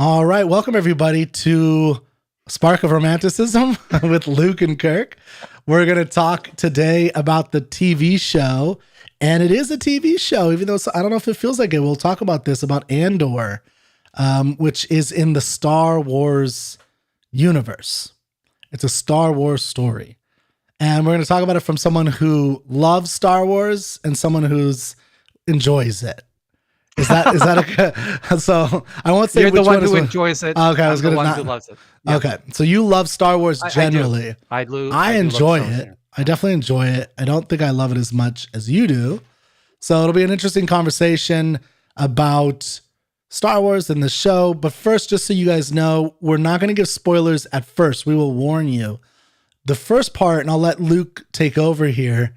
All right, welcome everybody to Spark of Romanticism with Luke and Kirk. We're going to talk today about the TV show, and it is a TV show, even though I don't know if it feels like it. We'll talk about this, about Andor, which is in the Star Wars universe. It's a Star Wars story. And we're going to talk about it from someone who loves Star Wars and someone who's enjoys it. Is that so? I won't say you're which the one who enjoys it. Okay, I was I'm going the to one who loves it. Yeah. Okay, so you love Star Wars generally. I do. I enjoy it. I definitely enjoy it. I don't think I love it as much as you do. So it'll be an interesting conversation about Star Wars and the show. But first, just so you guys know, we're not going to give spoilers at first. We will warn you. The first part, and I'll let Luke take over here,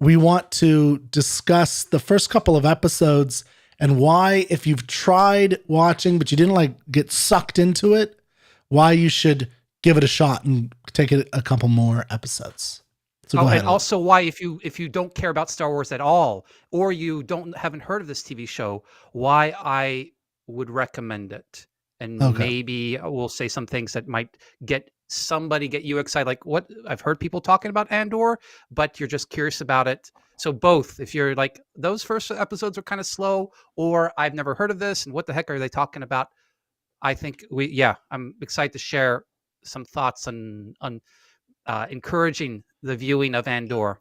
we want to discuss the first couple of episodes and why, if you've tried watching but you didn't get sucked into it, why you should give it a shot and take it a couple more episodes. So go ahead. And also why, if you don't care about Star Wars at all, or you haven't heard of this TV show, why I would recommend it, and maybe we'll say some things that might get you excited. Like what I've heard people talking about Andor, but you're just curious about it. So both, if you're like, those first episodes are kind of slow, or I've never heard of this and what the heck are they talking about? I think I'm excited to share some thoughts on encouraging the viewing of Andor.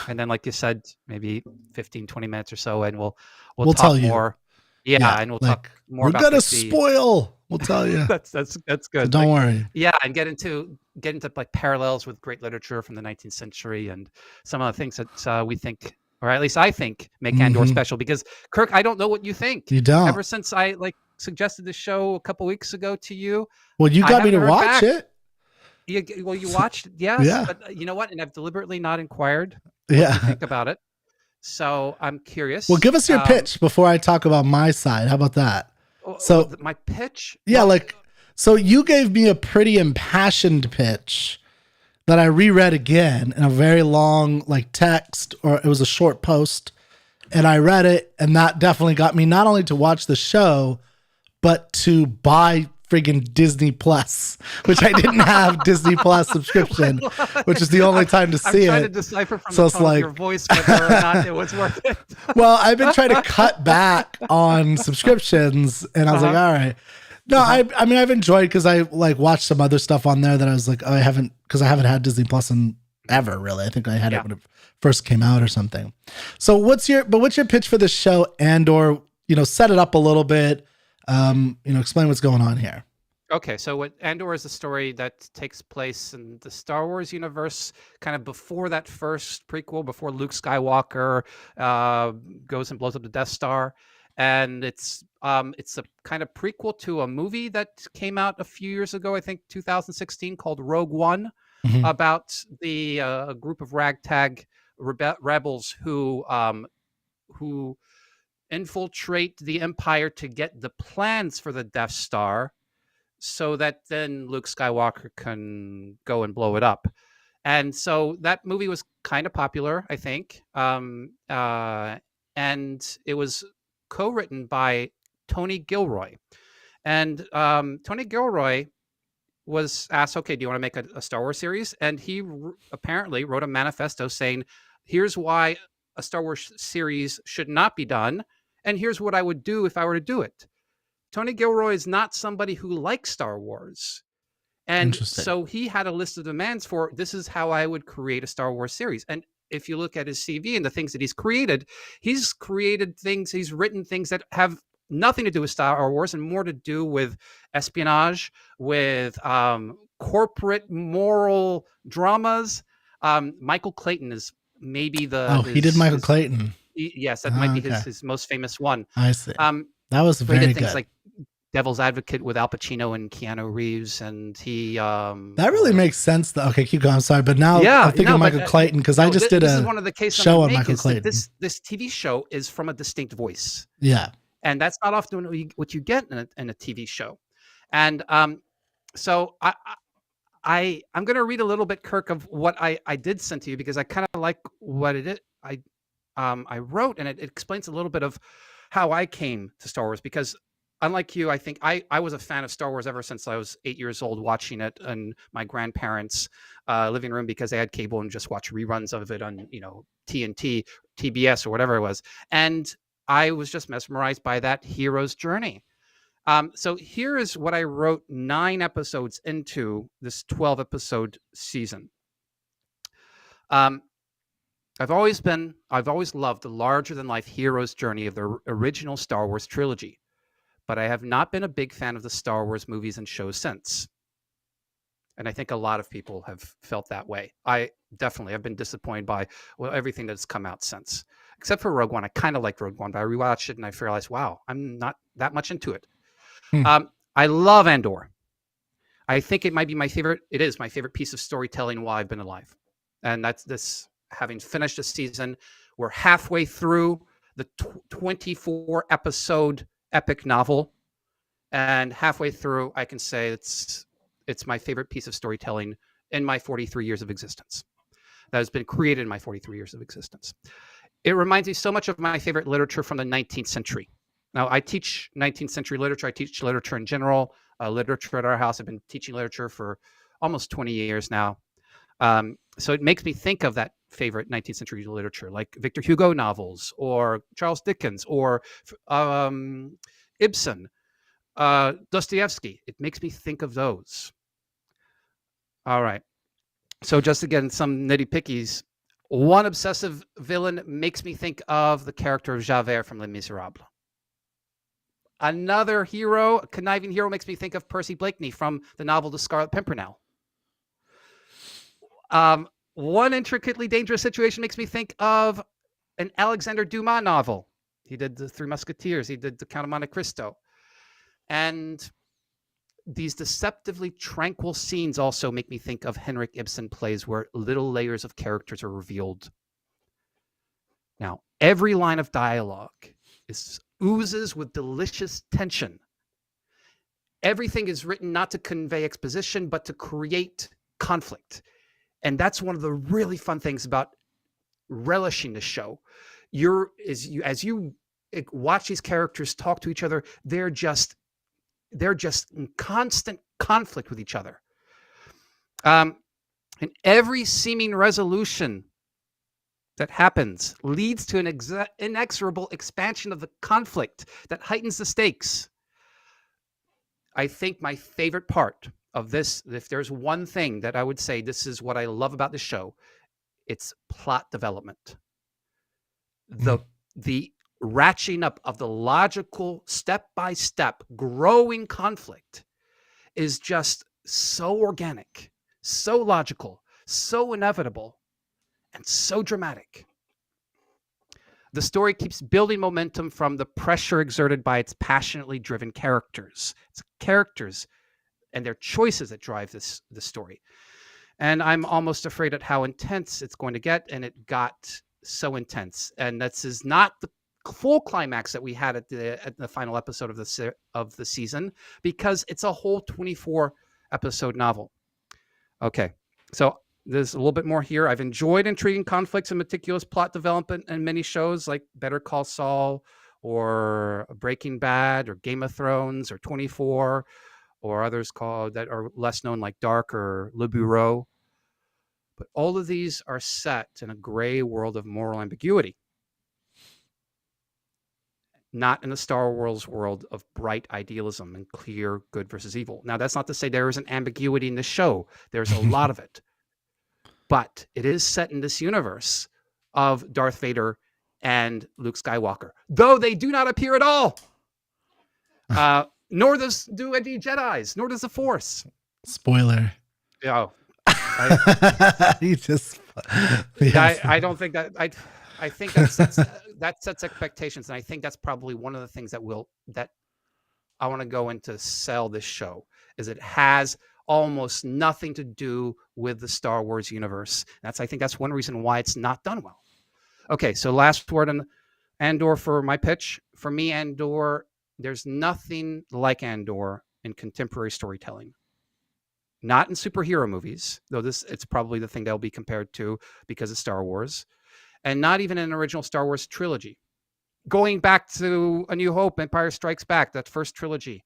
And then, like you said, maybe 15, 20 minutes or so, and we'll talk tell more. Yeah, and we'll talk more about we're gonna spoil. We'll tell you. that's good. So don't worry. Yeah, and get into like parallels with great literature from the 19th century and some of the things that we think, or at least I think, make Andor special. Because Kirk, I don't know what you think. You don't. Ever since I suggested the show a couple weeks ago to you. Well, you got me to watch it. You watched it, yes. Yeah. But you know what? And I've deliberately not inquired what you think about it. So I'm curious. Well, give us your pitch before I talk about my side. How about that? So my pitch? Yeah, so you gave me a pretty impassioned pitch that I reread again in a very long text, or it was a short post, and I read it, and that definitely got me not only to watch the show, but to buy friggin' Disney Plus, which I didn't have Disney Plus subscription, which is the only time to see it. I'm trying to decipher from the tone of your voice whether or not it was worth it. Well, I've been trying to cut back on subscriptions, and I was like, all right. No, I mean, I've enjoyed, because I watched some other stuff on there that I was like, I haven't had Disney Plus in ever, really. I think I had it when it first came out or something. So what's your pitch for this show, Andor? Set it up a little bit. Explain what's going on here. Okay, so Andor is a story that takes place in the Star Wars universe, kind of before that first prequel, before Luke Skywalker goes and blows up the Death Star, and it's a kind of prequel to a movie that came out a few years ago, I think 2016, called Rogue One, about the group of ragtag rebels who infiltrate the Empire to get the plans for the Death Star, so that then Luke Skywalker can go and blow it up. And so that movie was kind of popular, I think. And it was co-written by Tony Gilroy. And Tony Gilroy was asked, okay, do you want to make a Star Wars series? And he apparently wrote a manifesto saying, here's why a Star Wars series should not be done, and here's what I would do if I were to do it. Tony Gilroy is not somebody who likes Star Wars. And so he had a list of demands for, this is how I would create a Star Wars series. And if you look at his CV and the things that he's created things, he's written things that have nothing to do with Star Wars and more to do with espionage, with corporate moral dramas. Michael Clayton is maybe he did Michael Clayton. Yes, that might be his most famous one. I see. That was very good. Things like Devil's Advocate with Al Pacino and Keanu Reeves, and he that really makes sense though. Okay, keep going. I'm sorry, but now I'm thinking of Michael Clayton, because I just did one of the show on Michael Clayton. This TV show is from a distinct voice. Yeah, and that's not often what you get in a TV show. And so I'm going to read a little bit, Kirk, of what I did send to you, because I kind of like what it is. I wrote, and it explains a little bit of how I came to Star Wars, because unlike you, I think I was a fan of Star Wars ever since I was 8 years old, watching it in my grandparents' living room because they had cable and just watch reruns of it on, TNT, TBS, or whatever it was. And I was just mesmerized by that hero's journey. So here is what I wrote 9 episodes into this 12-episode season. I've always loved the larger than life hero's journey of the original Star Wars trilogy, but I have not been a big fan of the Star Wars movies and shows since. And I think a lot of people have felt that way. I definitely have been disappointed by everything that's come out since, except for Rogue One. I kind of liked Rogue One, but I rewatched it and I realized, wow, I'm not that much into it. Hmm. I love Andor. I think it might be my favorite. It is my favorite piece of storytelling while I've been alive. And that's this, having finished the season, we're halfway through the 24 episode epic novel. And halfway through, I can say it's my favorite piece of storytelling in my 43 years of existence that has been created in my 43 years of existence. It reminds me so much of my favorite literature from the 19th century. Now, I teach 19th century literature. I teach literature in general, literature at our house. I've been teaching literature for almost 20 years now. So it makes me think of that favorite 19th century literature, like Victor Hugo novels or Charles Dickens or Ibsen, Dostoevsky. It makes me think of those. All right. So just again, some nitty pickies. One obsessive villain makes me think of the character of Javert from Les Miserables. Another hero, a conniving hero, makes me think of Percy Blakeney from the novel The Scarlet Pimpernel. One intricately dangerous situation makes me think of an Alexander Dumas novel. He did The Three Musketeers. He did The Count of Monte Cristo. And these deceptively tranquil scenes also make me think of Henrik Ibsen plays where little layers of characters are revealed. Now, every line of dialogue oozes with delicious tension. Everything is written not to convey exposition, but to create conflict. And that's one of the really fun things about relishing the show. As you watch these characters talk to each other, they're just in constant conflict with each other. And every seeming resolution that happens leads to an inexorable expansion of the conflict that heightens the stakes. I think my favorite part of this, if there's one thing that I would say this is what I love about the show, it's plot development. The ratcheting up of the logical step-by-step growing conflict is just so organic, so logical, so inevitable, and so dramatic. The story keeps building momentum from the pressure exerted by its passionately driven characters. It's characters and their choices that drive the story. And I'm almost afraid at how intense it's going to get, and it got so intense. And this is not the full climax that we had at the final episode of the season, because it's a whole 24 episode novel. Okay, so there's a little bit more here. I've enjoyed intriguing conflicts and meticulous plot development in many shows like Better Call Saul or Breaking Bad or Game of Thrones or 24 or others that are less known like Dark or Le Bureau. But all of these are set in a gray world of moral ambiguity, not in the Star Wars world of bright idealism and clear good versus evil. Now, that's not to say there isn't ambiguity in the show. There's a lot of it. But it is set in this universe of Darth Vader and Luke Skywalker, though they do not appear at all. Nor do any Jedis, nor does the Force. Spoiler. Oh, You just. Yes. I don't think that. I think that sets expectations, and I think that's probably one of the things that I want to go into sell this show, is it has almost nothing to do with the Star Wars universe. I think that's one reason why it's not done well. Okay, so last word on Andor for my pitch. For me, Andor, there's nothing like Andor in contemporary storytelling. Not in superhero movies, though it's probably the thing they'll be compared to because of Star Wars, and not even in an original Star Wars trilogy. going back to A New Hope, Empire Strikes Back, that first trilogy,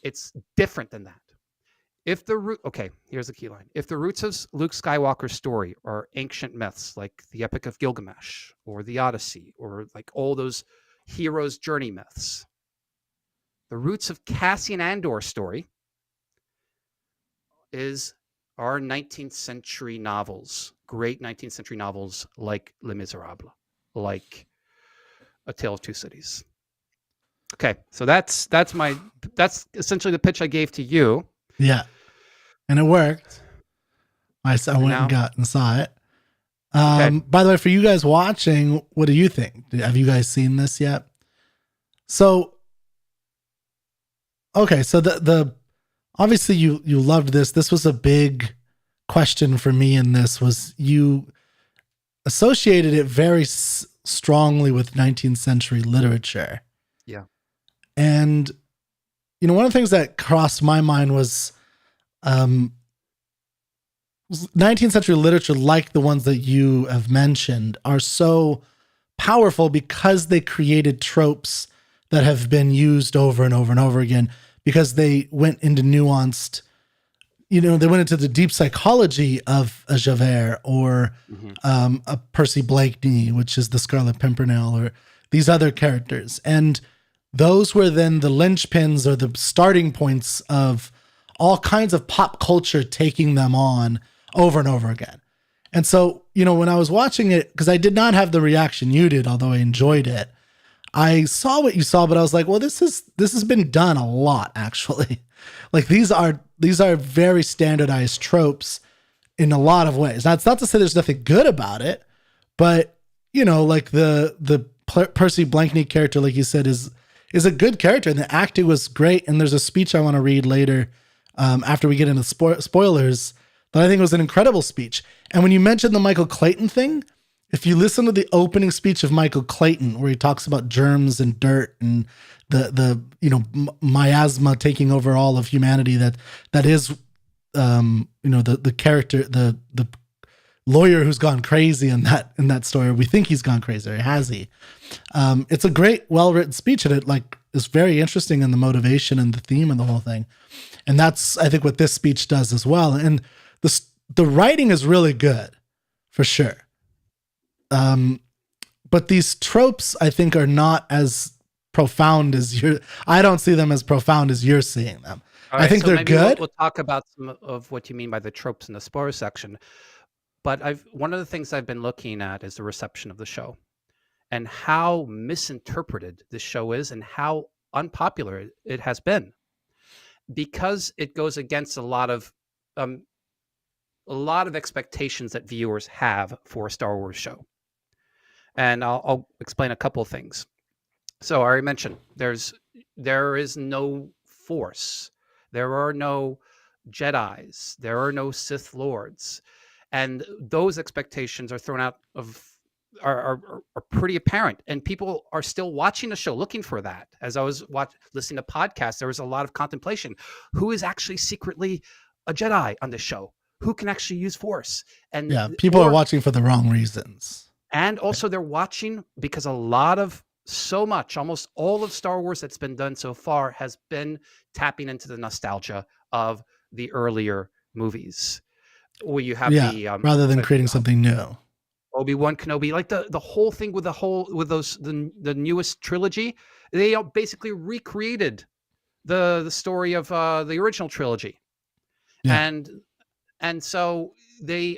it's different than that. If the root, okay, here's the key line. If the roots of Luke Skywalker's story are ancient myths like the Epic of Gilgamesh or the Odyssey or like all those heroes' journey myths, the roots of Cassian Andor's story are 19th century novels, great 19th century novels like Les Miserables, like A Tale of Two Cities. Okay, so that's essentially the pitch I gave to you. Yeah, and it worked. I went and saw it. Okay. By the way, for you guys watching, what do you think? Have you guys seen this yet? So, okay, so the obviously you loved this. This was a big question for me in this, was you associated it very strongly with 19th century literature. Yeah. And, you know, one of the things that crossed my mind was 19th century literature, like the ones that you have mentioned, are so powerful because they created tropes that have been used over and over and over again, because they went into nuanced, you know, they went into the deep psychology of a Javert or a Percy Blakeney, which is the Scarlet Pimpernel, or these other characters. And those were then the linchpins or the starting points of all kinds of pop culture taking them on over and over again. And so, you know, when I was watching it, because I did not have the reaction you did, although I enjoyed it, I saw what you saw, but I was like, well, this has been done a lot, actually. Like these are very standardized tropes in a lot of ways. Now, it's not to say there's nothing good about it, but you know, like the Percy Blakeney character, like you said, is a good character, and the acting was great. And there's a speech I want to read later after we get into spoilers that I think was an incredible speech. And when you mentioned the Michael Clayton thing, if you listen to the opening speech of Michael Clayton, where he talks about germs and dirt and the you know, miasma taking over all of humanity, that is you know, the character, the lawyer who's gone crazy in that story. We think he's gone crazy, or has he? It's a great, well-written speech, and it like is very interesting in the motivation and the theme and the whole thing. And that's, I think, what this speech does as well. And the writing is really good, for sure. But these tropes, I think, are not as profound as I don't see them as profound as you're seeing them. Right, I think so they're good. We'll talk about some of what you mean by the tropes in the spoiler section. But one of the things I've been looking at is the reception of the show and how misinterpreted this show is and how unpopular it has been, because it goes against a lot of expectations that viewers have for a Star Wars show. And I'll explain a couple of things. So I already mentioned there is no Force. There are no Jedis. There are no Sith Lords. And those expectations are thrown out of are pretty apparent. And people are still watching the show looking for that. As I was listening to podcasts, there was a lot of contemplation. Who is actually secretly a Jedi on this show? Who can actually use Force? And yeah, people are watching for the wrong reasons. And also they're watching because almost all of Star Wars that's been done so far has been tapping into the nostalgia of the earlier movies. Where you have rather than creating something new. Obi-Wan Kenobi, like the whole thing with the newest trilogy, they basically recreated the story of the original trilogy. Yeah. And so they're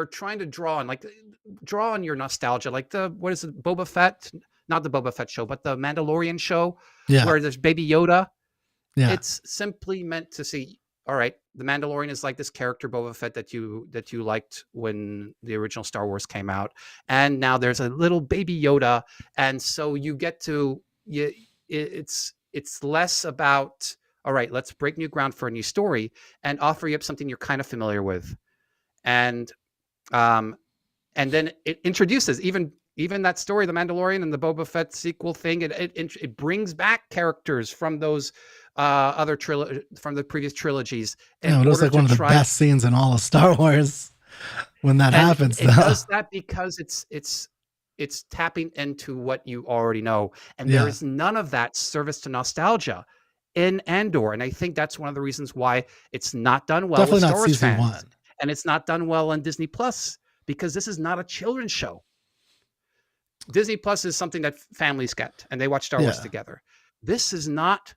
trying to draw on your nostalgia, like Boba Fett, not the Boba Fett show, but the Mandalorian show, where there's Baby Yoda. Yeah. It's simply meant to see, all right, the Mandalorian is like this character Boba Fett that you liked when the original Star Wars came out, and now there's a little Baby Yoda, and so you get to it's less about, all right, let's break new ground for a new story and offer you up something you're kind of familiar with, and then it introduces even that story, the Mandalorian and the Boba Fett sequel thing. It brings back characters from those from the previous trilogies. Yeah, it was like one of the best scenes in all of Star Wars when that happens. It does that because it's it's tapping into what you already know. And there Yeah. is none of that service to nostalgia in Andor. And I think that's one of the reasons why it's not done well with Definitely not Star Wars season fans. one. And it's not done well on Disney Plus, because this is not a children's show. Disney Plus is something that families get and they watch Star Wars Yeah. together. This is not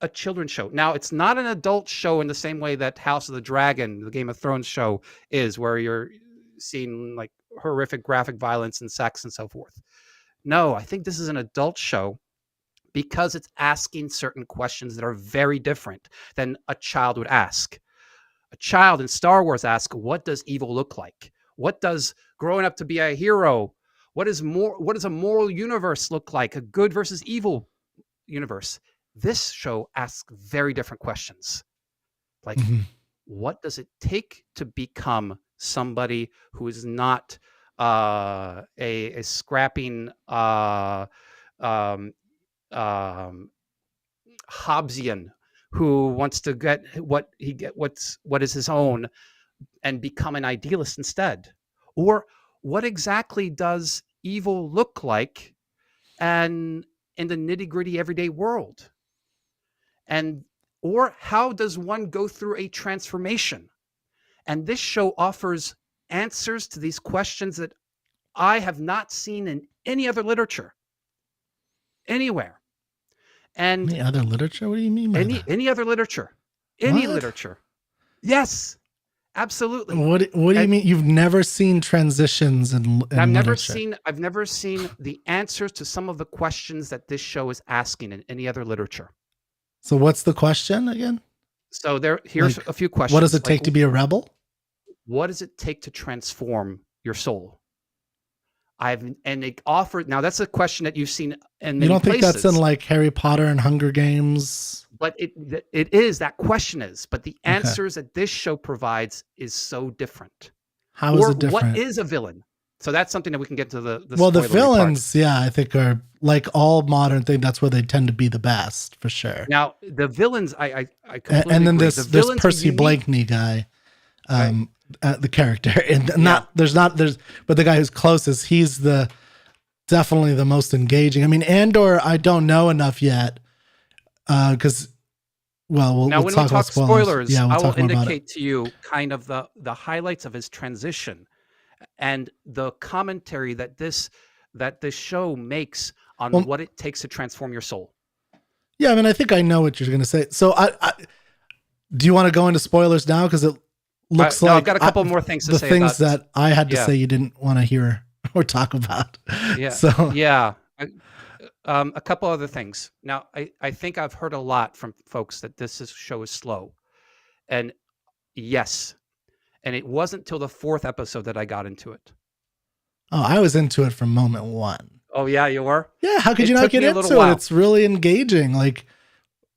a children's show. Now, it's not an adult show in the same way that House of the Dragon, the Game of Thrones show, is, where you're seeing like horrific graphic violence and sex and so forth. No, I think this is an adult show because it's asking certain questions that are very different than a child would ask. A child in Star Wars asks, what does evil look like? What does growing up to be a hero? What does a moral universe look like? A good versus evil universe. This show asks very different questions. Like, Mhm. what does it take to become somebody who is not a scrapping um, Hobbesian who wants to get what is his own and become an idealist instead? Or what exactly does evil look like and in the nitty-gritty everyday world? And or how does one go through a transformation? And this show offers answers to these questions that I have not seen in any other literature anywhere. And Any other literature? What do you mean by that? any other literature, any What? literature. Yes, absolutely. What do you And mean? You've never seen transitions in literature? I've never seen the answers to some of the questions that this show is asking in any other literature. So what's the question again? So here's Like, a few questions. what does it take to be a rebel? What does it take to transform your soul? And it offered, now that's a question that you've seen in many You don't think places. that's in like Harry Potter and Hunger Games? But it is, that question is, but the answers that this show provides is so different. How is it different? What is a villain? So that's something that we can get to the well, the spoilery villains, part. yeah, I think are like all modern thing. That's where they tend to be the best for sure. Now the villains, I completely and then agree. this Percy Blakeney guy, the character, and but the guy who's closest, he's definitely the most engaging. I mean, Andor, I don't know enough yet, because we'll now when talk we talk about spoilers. Yeah, I will indicate to you kind of the highlights of his transition and the commentary that this show makes on what it takes to transform your soul. Yeah, I mean, I think I know what you're going to say. So, do you want to go into spoilers now? Because it looks like I've got a couple more things to say. The things that I had to say you didn't want to hear or talk about. Yeah. So yeah. A couple other things. Now, I think I've heard a lot from folks that this show is slow, and yes, and it wasn't till the 4th episode that I got into it. Oh, I was into it from moment one. Oh yeah, you were? Yeah, how could you not get into it? It's really engaging. Like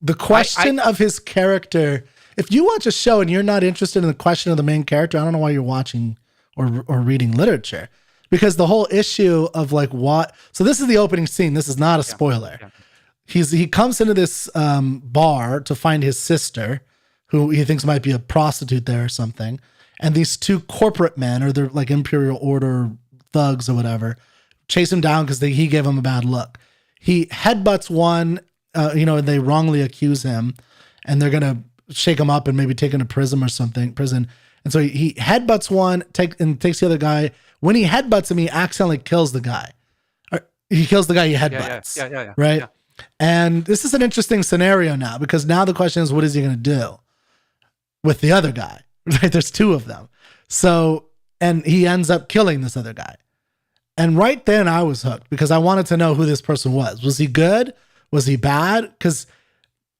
the question of his character. If you watch a show and you're not interested in the question of the main character, I don't know why you're watching or reading literature. Because the whole issue of like what, so this is the opening scene. This is not a spoiler. Yeah. He comes into this bar to find his sister, who he thinks might be a prostitute there or something. And these two corporate men, or they're like Imperial Order thugs or whatever, chase him down because he gave him a bad look. He headbutts one, and they wrongly accuse him, and they're gonna shake him up and maybe take him to prison or something. And so he headbutts one, takes the other guy. When he headbutts him, he accidentally kills the guy. He kills the guy he headbutts. Yeah. Right? Yeah. And this is an interesting scenario now, because now the question is, what is he going to do with the other guy? Right? There's two of them. So, and he ends up killing this other guy. And right then I was hooked, because I wanted to know who this person was. Was he good? Was he bad? Because,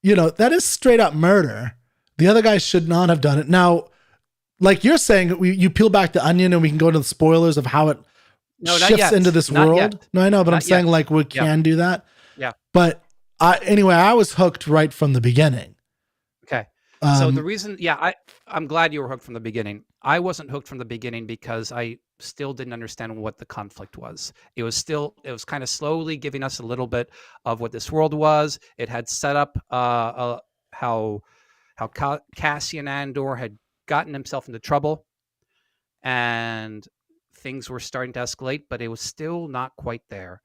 that is straight up murder. The other guy should not have done it. Now, like you're saying, you peel back the onion and we can go to the spoilers of how it shifts into this world. Yet. No, I know, but I'm saying like we can do that. Yeah. But anyway, I was hooked right from the beginning. Okay. So the reason, I'm glad you were hooked from the beginning. I wasn't hooked from the beginning because I still didn't understand what the conflict was. It was kind of slowly giving us a little bit of what this world was. It had set up how Cassian Andor had gotten himself into trouble, and things were starting to escalate, but it was still not quite there.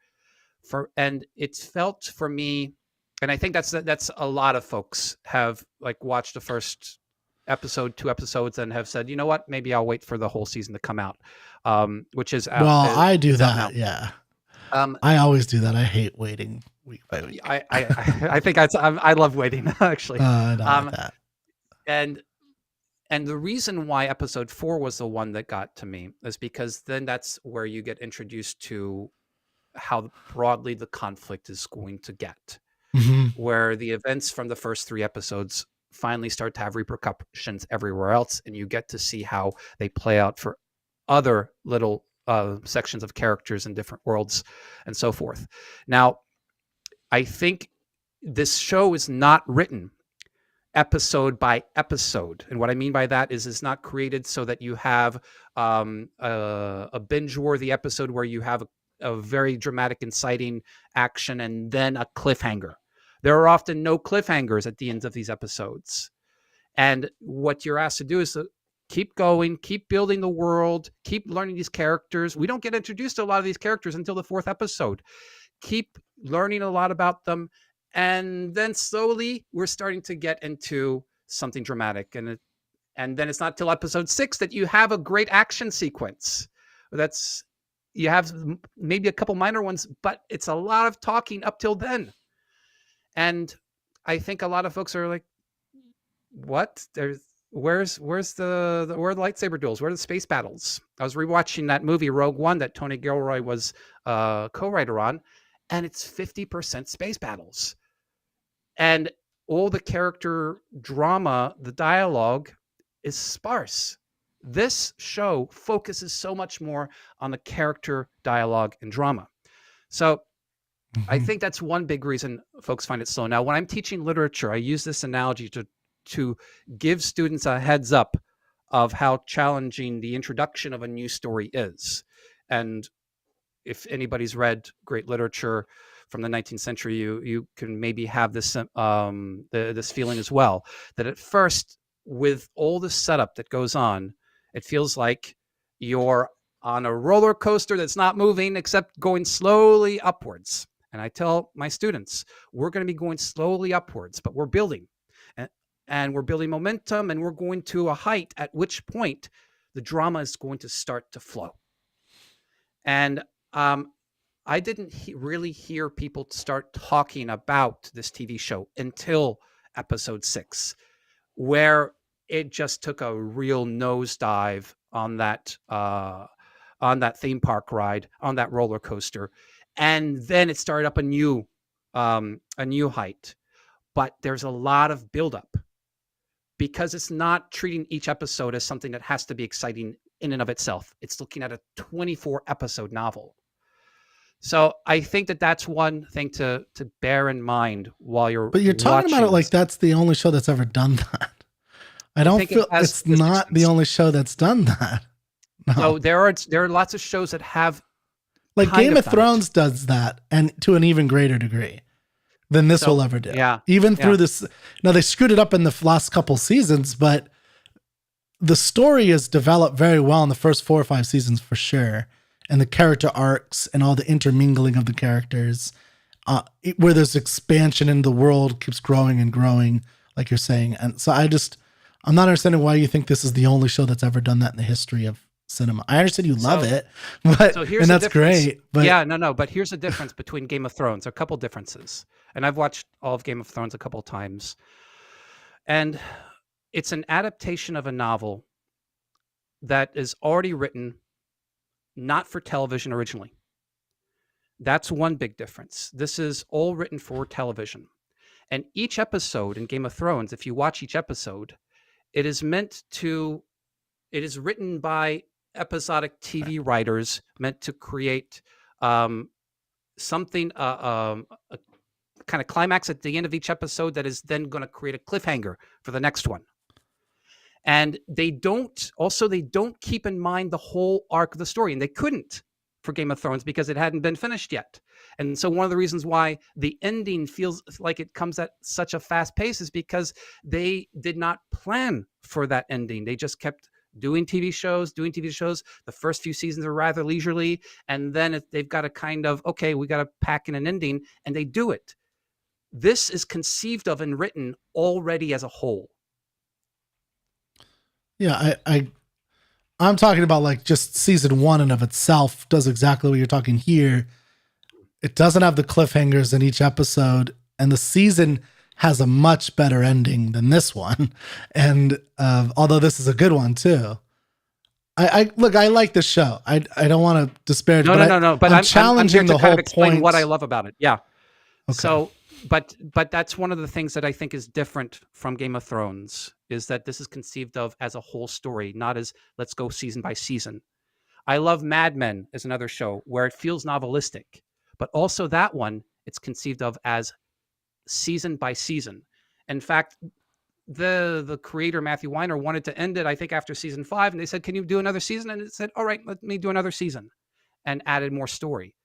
And it felt for me, and I think that's a lot of folks have like watched the first episode, 2 episodes, and have said, you know what, maybe I'll wait for the whole season to come out, which is out. Well, I do It's out now. that. Yeah. Um, I always do that. I hate waiting week by week. I think I love waiting actually. I don't like that. And the reason why episode 4 was the one that got to me is because then that's where you get introduced to how broadly the conflict is going to get, where the events from the first 3 episodes finally start to have repercussions everywhere else, and you get to see how they play out for other little sections of characters in different worlds and so forth. Now, I think this show is not written episode by episode, and what I mean by that is it's not created so that you have a binge-worthy episode where you have a very dramatic, inciting action and then a cliffhanger. There are often no cliffhangers at the ends of these episodes, and what you're asked to do is to keep going, keep building the world, keep learning these characters. We don't get introduced to a lot of these characters until the 4th episode. Keep learning a lot about them, and then slowly we're starting to get into something dramatic, and then it's not till episode 6 that you have a great action sequence. You have maybe a couple minor ones, but it's a lot of talking up till then. And I think a lot of folks are like, what? Where's the lightsaber duels? Where are the space battles? I was rewatching that movie Rogue One that Tony Gilroy was co-writer on, and it's 50% space battles. And all the character drama, the dialogue is sparse. This show focuses so much more on the character dialogue and drama. So I think that's one big reason folks find it slow. Now, when I'm teaching literature, I use this analogy to give students a heads up of how challenging the introduction of a new story is. And if anybody's read great literature from the 19th century, you can maybe have this this feeling as well, that at first, with all the setup that goes on, it feels like you're on a roller coaster that's not moving except going slowly upwards. And I tell my students, we're going to be going slowly upwards, but we're building. And we're building momentum, and we're going to a height at which point the drama is going to start to flow. And I didn't really hear people start talking about this TV show until episode 6, where it just took a real nosedive on that theme park ride, on that roller coaster, and then it started up a new height. But there's a lot of buildup, because it's not treating each episode as something that has to be exciting in and of itself. It's looking at a 24-episode novel. So I think that's one thing to bear in mind while you're. But you're talking about it like that's the only show that's ever done that. I don't feel it's not the only show that's done that. No, there are lots of shows that have. Like Game of Thrones does that, and to an even greater degree than this will ever do. Yeah. Even through this. Now, they screwed it up in the last couple seasons, but the story is developed very well in the first 4 or 5 seasons for sure. And the character arcs and all the intermingling of the characters, where there's expansion in the world keeps growing and growing, like you're saying. And so I'm not understanding why you think this is the only show that's ever done that in the history of cinema. I understand you love it, but and that's great. But but here's the difference between Game of Thrones. There are a couple differences. And I've watched all of Game of Thrones a couple of times. And it's an adaptation of a novel that is already written not for television originally. That's one big difference. This is all written for television. And each episode in Game of Thrones, if you watch each episode, it is written by episodic TV writers meant to create something, a kind of climax at the end of each episode that is then going to create a cliffhanger for the next one. And they don't keep in mind the whole arc of the story. And they couldn't for Game of Thrones because it hadn't been finished yet. And so one of the reasons why the ending feels like it comes at such a fast pace is because they did not plan for that ending. They just kept doing TV shows. The first few seasons are rather leisurely, and then they've got to kind of, okay, we got to pack in an ending, and they do it. This is conceived of and written already as a whole. Yeah, I'm talking about like just season 1 in of itself does exactly what you're talking here. It doesn't have the cliffhangers in each episode, and the season has a much better ending than this one. And although this is a good one too, I look, I like the show. I don't want to disparage. No. But I'm challenging here to the kind whole of explain point. what I love about it. Yeah. Okay. So, but that's one of the things that I think is different from Game of Thrones, is that this is conceived of as a whole story, not as let's go season by season. I love Mad Men as another show where it feels novelistic, but also that one, it's conceived of as season by season. In fact, the creator Matthew Weiner wanted to end it, I think, after season 5, and they said, "Can you do another season?" And it said, "All right, let me do another season," and added more story.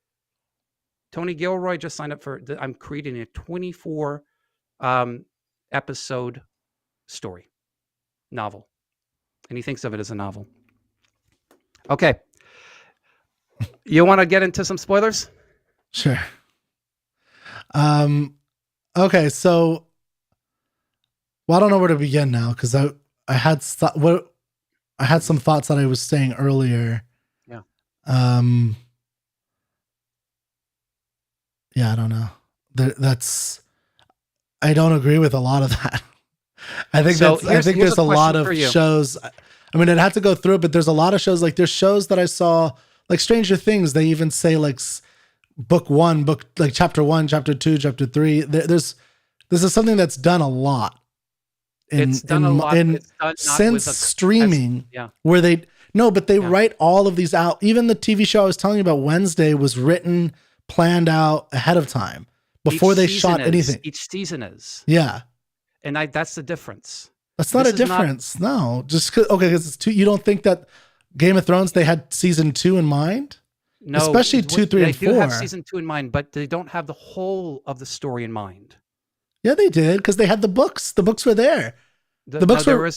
Tony Gilroy just signed up for. I'm creating a 24 episode story novel, and he thinks of it as a novel. Okay, you want to get into some spoilers? Sure. Okay, so I don't know where to begin now because I had I had some thoughts that I was saying earlier. Yeah. Yeah, I don't know. I don't agree with a lot of that. I think there's a lot of shows. I mean, I'd have to go through it, but there's a lot of shows. Like there's shows that I saw, like Stranger Things. They even say like book 1, like chapter 1, chapter 2, chapter 3. This is something that's done a lot. It's done a lot since streaming, where they write all of these out. Even the TV show I was telling you about, Wednesday, was written, planned out ahead of time before they shot anything. Each season is. Yeah. And that's the difference. That's not a difference. No, just because it's 2. You don't think that Game of Thrones, they had season 2 in mind? No, especially 2, 3, and 4. They do have season 2 in mind, but they don't have the whole of the story in mind. Yeah, they did, because they had the books. The books were there. The books no, were.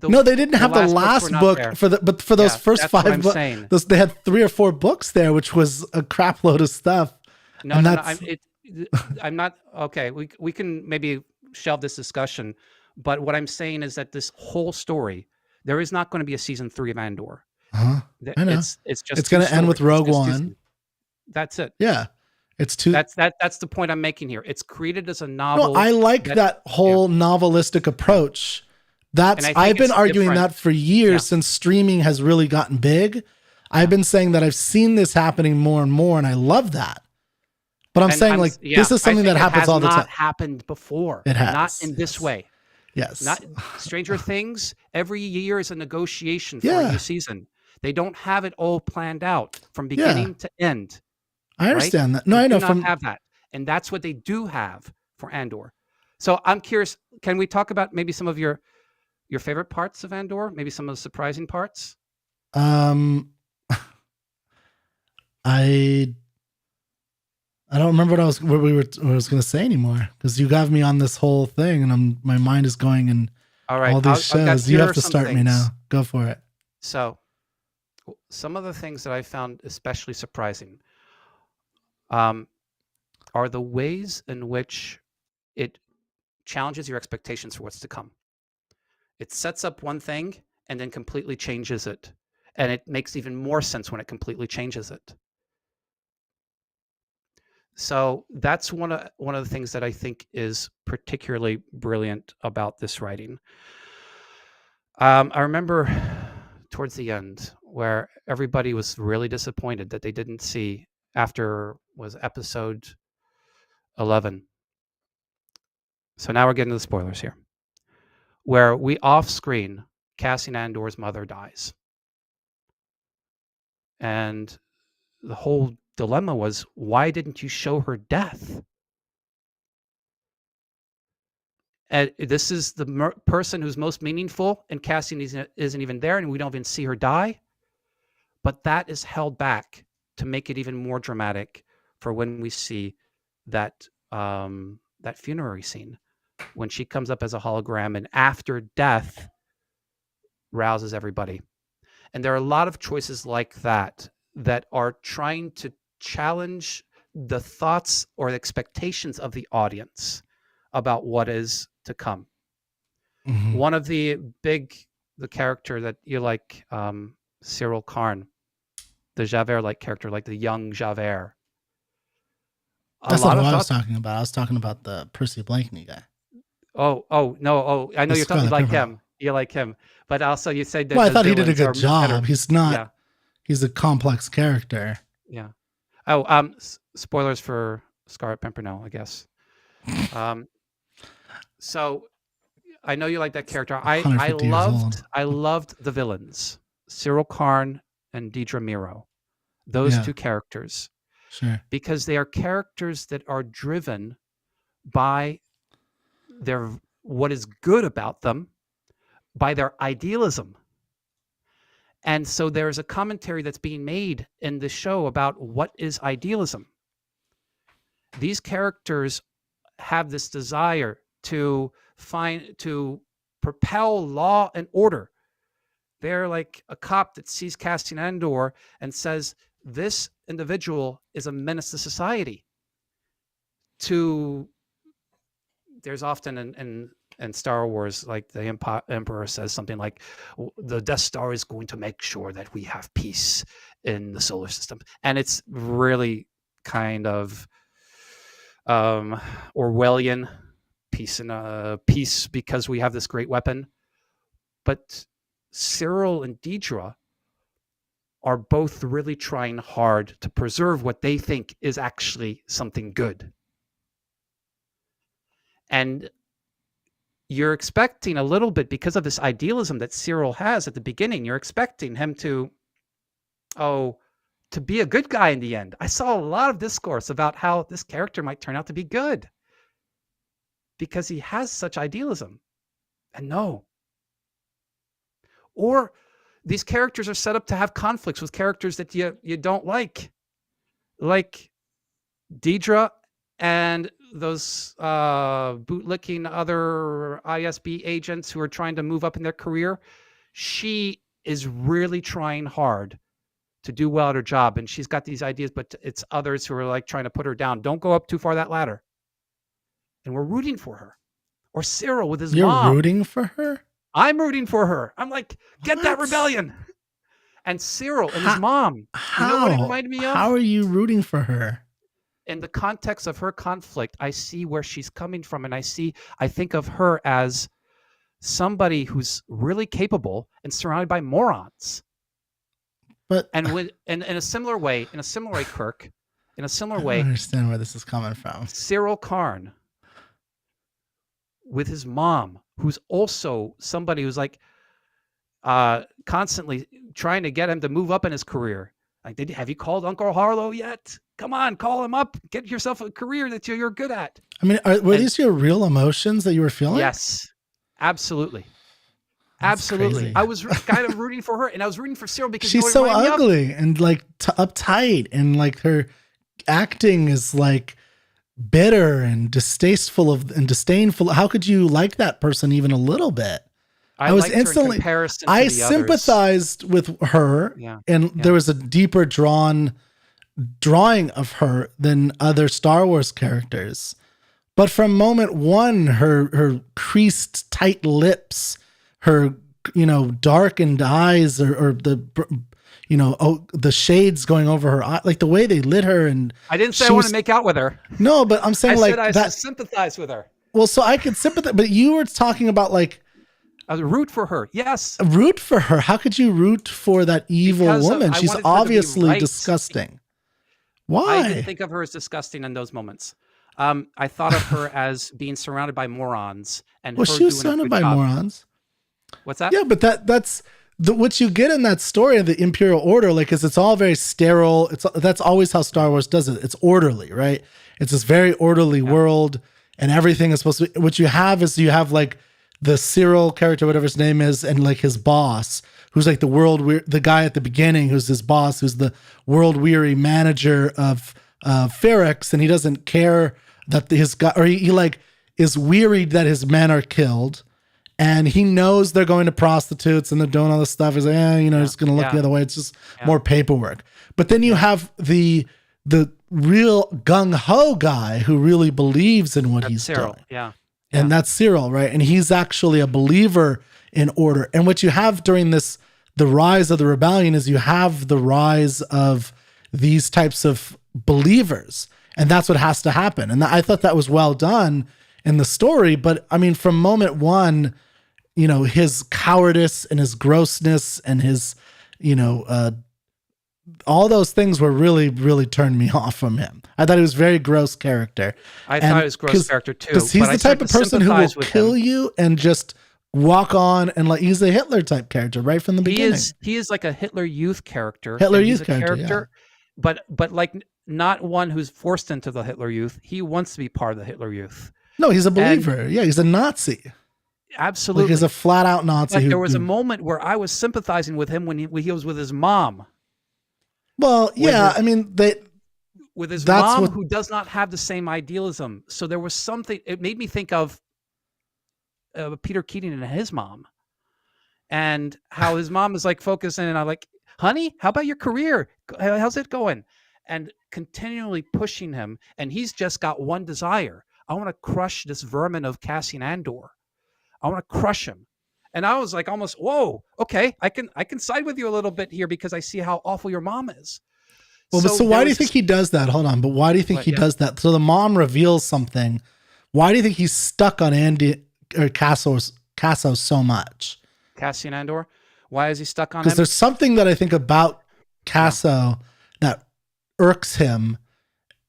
No, they didn't have the last book for those first 5 books. They had 3 or 4 books there, which was a crap load of stuff. No, I'm not. Okay, we can maybe shelve this discussion, but what I'm saying is that this whole story, there is not going to be a season 3 of Andor. I know. It's going to end with Rogue One. That's it. Yeah. It's too. That's the point I'm making here. It's created as a novel. No, I like that whole novelistic approach. I've been arguing that for years since streaming has really gotten big. I've been saying that I've seen this happening more and more, and I love that. But I'm saying this is something that happens all the time. It has not happened before. It has. Not in this way. Yes. Not Stranger Things. Every year is a negotiation for a new season. They don't have it all planned out from beginning to end. I understand that. No, I know. Have that, and that's what they do have for Andor. So I'm curious. Can we talk about maybe some of your favorite parts of Andor? Maybe some of the surprising parts. I don't remember what I was going to say anymore, because you got me on this whole thing, and my mind is going in all these shows. You have to start me now. Go for it. So, some of the things that I found especially surprising are the ways in which it challenges your expectations for what's to come. It sets up one thing and then completely changes it, and it makes even more sense when it completely changes it. So that's one of the things that I think is particularly brilliant about this writing. I remember towards the end where everybody was really disappointed that they didn't see, after was episode 11. So now we're getting to the spoilers here, where we off screen, Cassian Andor's mother dies. And the whole dilemma was, why didn't you show her death? And this is the person who's most meaningful, and Cassian isn't even there, and we don't even see her die. But that is held back to make it even more dramatic for when we see that funerary scene, when she comes up as a hologram, and after death, rouses everybody. And there are a lot of choices like that that are trying to challenge the thoughts or the expectations of the audience about what is to come. Mhm. One of the character that you like, Cyril Karn, the Javert-like character, like the young Javert. A That's not lot who of I was thoughts. talking about. I was talking about the Percy Blakeney guy. Oh no! Oh, I know The you're talking. You Scarlet like Pimpernel. him. You like him, but also you said Well, that I the thought he did a villains good are better. job. He's not. Yeah, He's a complex character. yeah. Oh, spoilers for Scarlet Pimpernel, I guess. Um, so I know you like that character. I 150 years old. loved the villains, Cyril Karn and Deidre Miro. Those Yeah, two characters, sure. because they are characters that are driven by their what is good about them, by their idealism. And so there's a commentary that's being made in the show about what is idealism. These characters have this desire to propel law and order. They're like a cop that sees Cassian Andor and says, this individual is a menace to society. There's often in Star Wars, like the Emperor says something like, the Death Star is going to make sure that we have peace in the solar system. And it's really kind of Orwellian, peace because we have this great weapon. But Cyril and Deidre are both really trying hard to preserve what they think is actually something good. And you're expecting a little bit, because of this idealism that Cyril has at the beginning, you're expecting him to be a good guy in the end. I saw a lot of discourse about how this character might turn out to be good because he has such idealism. And no. Or these characters are set up to have conflicts with characters that you don't like Deidre and those bootlicking other ISB agents who are trying to move up in their career. She is really trying hard to do well at her job, and she's got these ideas, but it's others who are like trying to put her down. Don't go up too far that ladder. And we're rooting for her. Or Cyril with his mom. You're rooting for her? I'm rooting for her. I'm like, get that rebellion. And Cyril and his mom. How? You know what it reminded me of? How are you rooting for her? In the context of her conflict, I see where she's coming from, and I think of her as somebody who's really capable and surrounded by morons. But in a similar way, Kirk, in a similar way, I don't understand where this is coming from. Cyril Karn with his mom, who's also somebody who's like constantly trying to get him to move up in his career. Like, have you called Uncle Harlow yet? Come on, call him up. Get yourself a career that you're good at. I mean, were these your real emotions that you were feeling? Yes, absolutely. That's Absolutely. crazy. I was kind of rooting for her, and I was rooting for Cyril because she's so ugly and like uptight, and like her acting is like bitter and distasteful and disdainful. How could you like that person even a little bit? I was instantly. I sympathized with her, and there was a deeper drawing of her than other Star Wars characters. But from moment one, her creased, tight lips, her darkened eyes, or the the shades going over her eye, like the way they lit her, and I didn't say I want to make out with her. No, but I'm saying I said I sympathize with her. Well, so I could sympathize, but you were talking about like. I was root for her. Yes. Root for her. How could you root for that evil woman? She's obviously disgusting. Why? I didn't think of her as disgusting in those moments. I thought of her as being surrounded by morons. And she was surrounded by morons. What's that? Yeah, but that's what you get in that story of the Imperial Order. Like, is it's all very sterile. That's always how Star Wars does it. It's orderly, right? It's this very orderly world, and everything is supposed to be. What you have is like the Cyril character, whatever his name is, and like his boss, who's like the guy at the beginning, who's his boss, who's the world-weary manager of Ferrex, and he doesn't care that his guy, or he like is wearied that his men are killed, And he knows they're going to prostitutes and they're doing all this stuff. He's like, it's going to look the other way. It's just more paperwork. But then you have the real gung-ho guy who really believes in what he's Cyril. doing. Yeah. And that's Cyril, right? And he's actually a believer in order. And what you have during the rise of the rebellion is you have the rise of these types of believers. And that's what has to happen. And I thought that was well done in the story. But I mean, from moment one, his cowardice and his grossness and his, all those things were really, really turned me off from him. I thought he was a very gross character. I thought he was a gross character too. Because he's the type of person who will kill you and just walk on, and like he's a Hitler type character right from the beginning. He is like a Hitler Youth character. Yeah. But like not one who's forced into the Hitler Youth. He wants to be part of the Hitler Youth. No, he's a believer. He's a Nazi. Absolutely. Like he's a flat out Nazi. But there was a moment where I was sympathizing with him when he was with his mom. Well, yeah, with his mom who does not have the same idealism. So there was something, it made me think of Peter Keating and his mom, and how his mom is like focusing, and I'm like, honey, how about your career? How's it going? And continually pushing him. And he's just got one desire. I want to crush this vermin of Cassian Andor. I want to crush him. And I was like, almost, whoa, okay, I can side with you a little bit here because I see how awful your mom is. Well, so why do you think he does that? Hold on, but why do you think he does that? So the mom reveals something. Why do you think he's stuck on Andy or Casso so much? Cassian Andor? Why is he stuck on him? Because there's something that I think about Casso that irks him.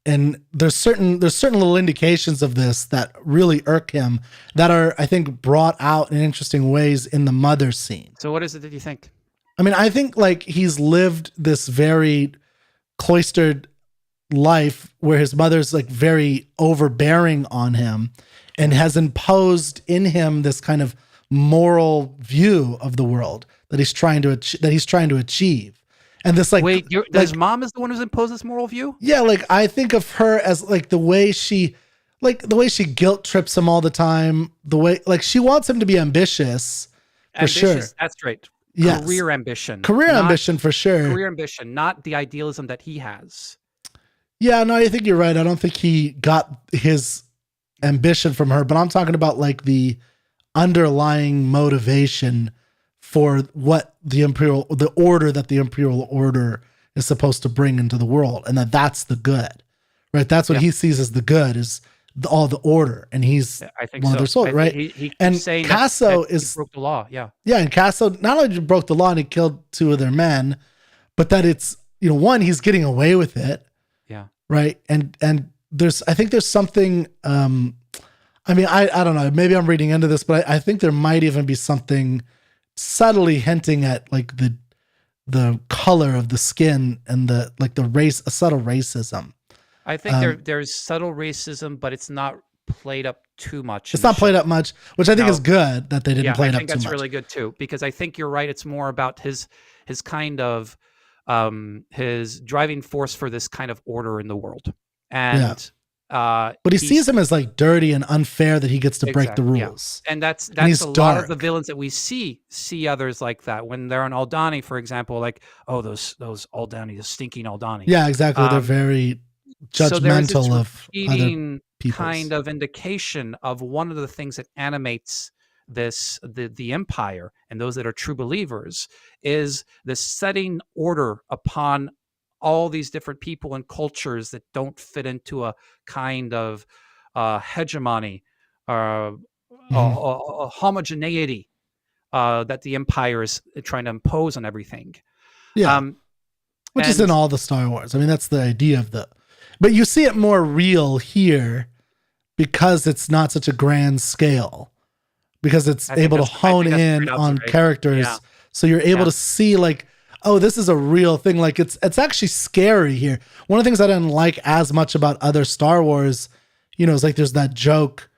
And there's certain little indications of this that really irk him that are, I think, brought out in interesting ways in the mother scene. So what is it that you think? I mean, I think like he's lived this very cloistered life where his mother's like very overbearing on him and has imposed in him this kind of moral view of the world that he's trying to achieve. And this like, wait, his mom is the one who's imposed this moral view? Yeah. Like I think of her as like the way she guilt trips him all the time, the way like she wants him to be ambitious for sure. That's right. Yes. Career ambition for sure. Career ambition, not the idealism that he has. Yeah, no, I think you're right. I don't think he got his ambition from her, but I'm talking about like the underlying motivation for what the order that the imperial order is supposed to bring into the world, and that's the good, right? That's what he sees as the good is all the order, and he's one of their souls, right? He and saying Casso that he broke the law, yeah, and Casso not only broke the law and he killed 2 of their men, but that it's one, he's getting away with it, right? And I think there's something. I mean, I don't know. Maybe I'm reading into this, but I think there might even be something subtly hinting at like the color of the skin and the race, a subtle racism. I think there's subtle racism, but it's not played up too much. It's not played up much, which I think is good that they didn't play it up too much. I think that's really good too, because I think you're right. It's more about his kind of his driving force for this kind of order in the world. And but he sees him as like dirty and unfair that he gets to break the rules. And that's a lot of the villains that we see others like that when they're on Aldhani, for example, like, oh, those Aldhani, the stinking Aldhani. Yeah, exactly. They're very judgmental of other people. Kind of indication of one of the things that animates the empire and those that are true believers is the setting order upon all these different people and cultures that don't fit into a kind of hegemony, a homogeneity that the empire is trying to impose on everything. Yeah, which is in all the Star Wars. I mean, that's the idea of but you see it more real here because it's not such a grand scale, because it's able to hone in on characters. Yeah. So you're able to see like, oh, this is a real thing. Like it's actually scary here. One of the things I didn't like as much about other Star Wars, is like there's that joke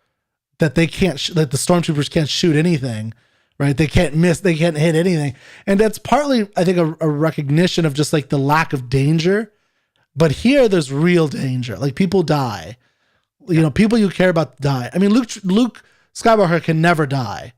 that they can't, that the stormtroopers can't shoot anything, right? They can't miss, they can't hit anything. And that's partly, I think, a recognition of just like the lack of danger. But here there's real danger. Like people die, people you care about die. I mean, Luke Skywalker can never die.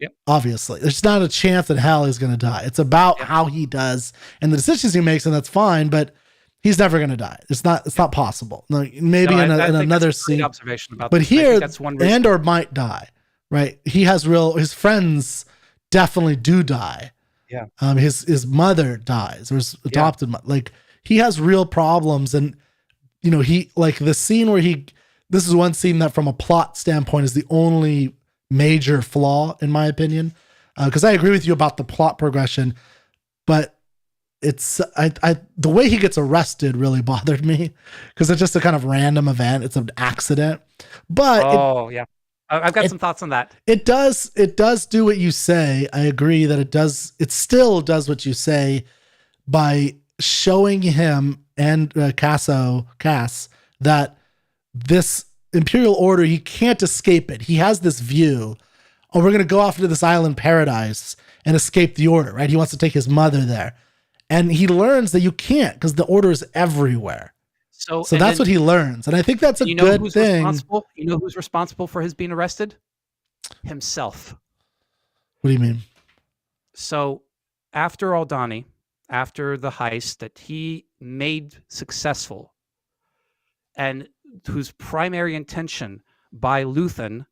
Yep. Obviously, there's not a chance in hell he's going to die. It's about how he does and the decisions he makes, and that's fine. But he's never going to die. It's not possible. No, maybe No, in I think another that's a great scene. observation about But this. And I here, think that's one reason. Andor might die. Right? He has his friends definitely do die. Yeah. His mother dies, or his adopted mother. Like, he has real problems, and he, like, the scene where this is one scene that from a plot standpoint is the only major flaw in my opinion, because I agree with you about the plot progression, but it's the way he gets arrested really bothered me, because it's just a kind of random event. It's an accident, but I've got some thoughts on that. It does do what you say. I agree that it still does what you say by showing him and Cass that this Imperial Order, he can't escape it. He has this view, we're going to go off into this island paradise and escape the Order, right? He wants to take his mother there. And he learns that you can't, because the Order is everywhere. So that's what he learns. And I think that's a good thing. You know who's responsible for his being arrested? Himself. What do you mean? So after Aldhani, after the heist that he made successful, and whose primary intention by Luthen,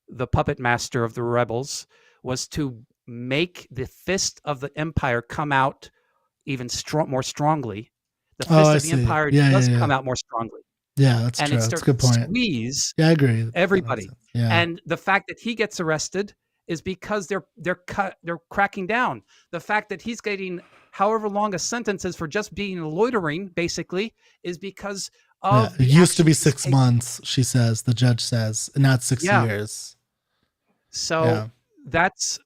the puppet master of the rebels, was to make the fist of the Empire come out even more strongly. The fist of the Empire does come out more strongly. Yeah, that's and true. That's a good point. Squeeze I agree. everybody. Yeah. And the fact that he gets arrested is because they're cracking down. The fact that he's getting however long a sentence is for just being loitering, basically, is because of it used to be 6 months, she says, the judge says, and now it's 6 years. So that's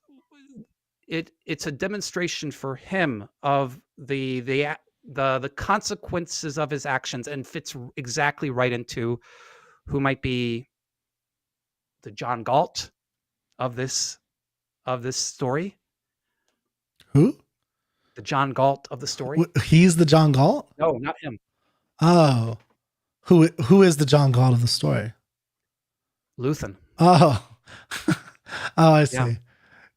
it. It's a demonstration for him of the consequences of his actions, and fits exactly right into who might be the John Galt of this story. Who? The John Galt of the story. He's the John Galt? No, not him. Oh, who is the John Galt of the story? Luthen. Oh, I see.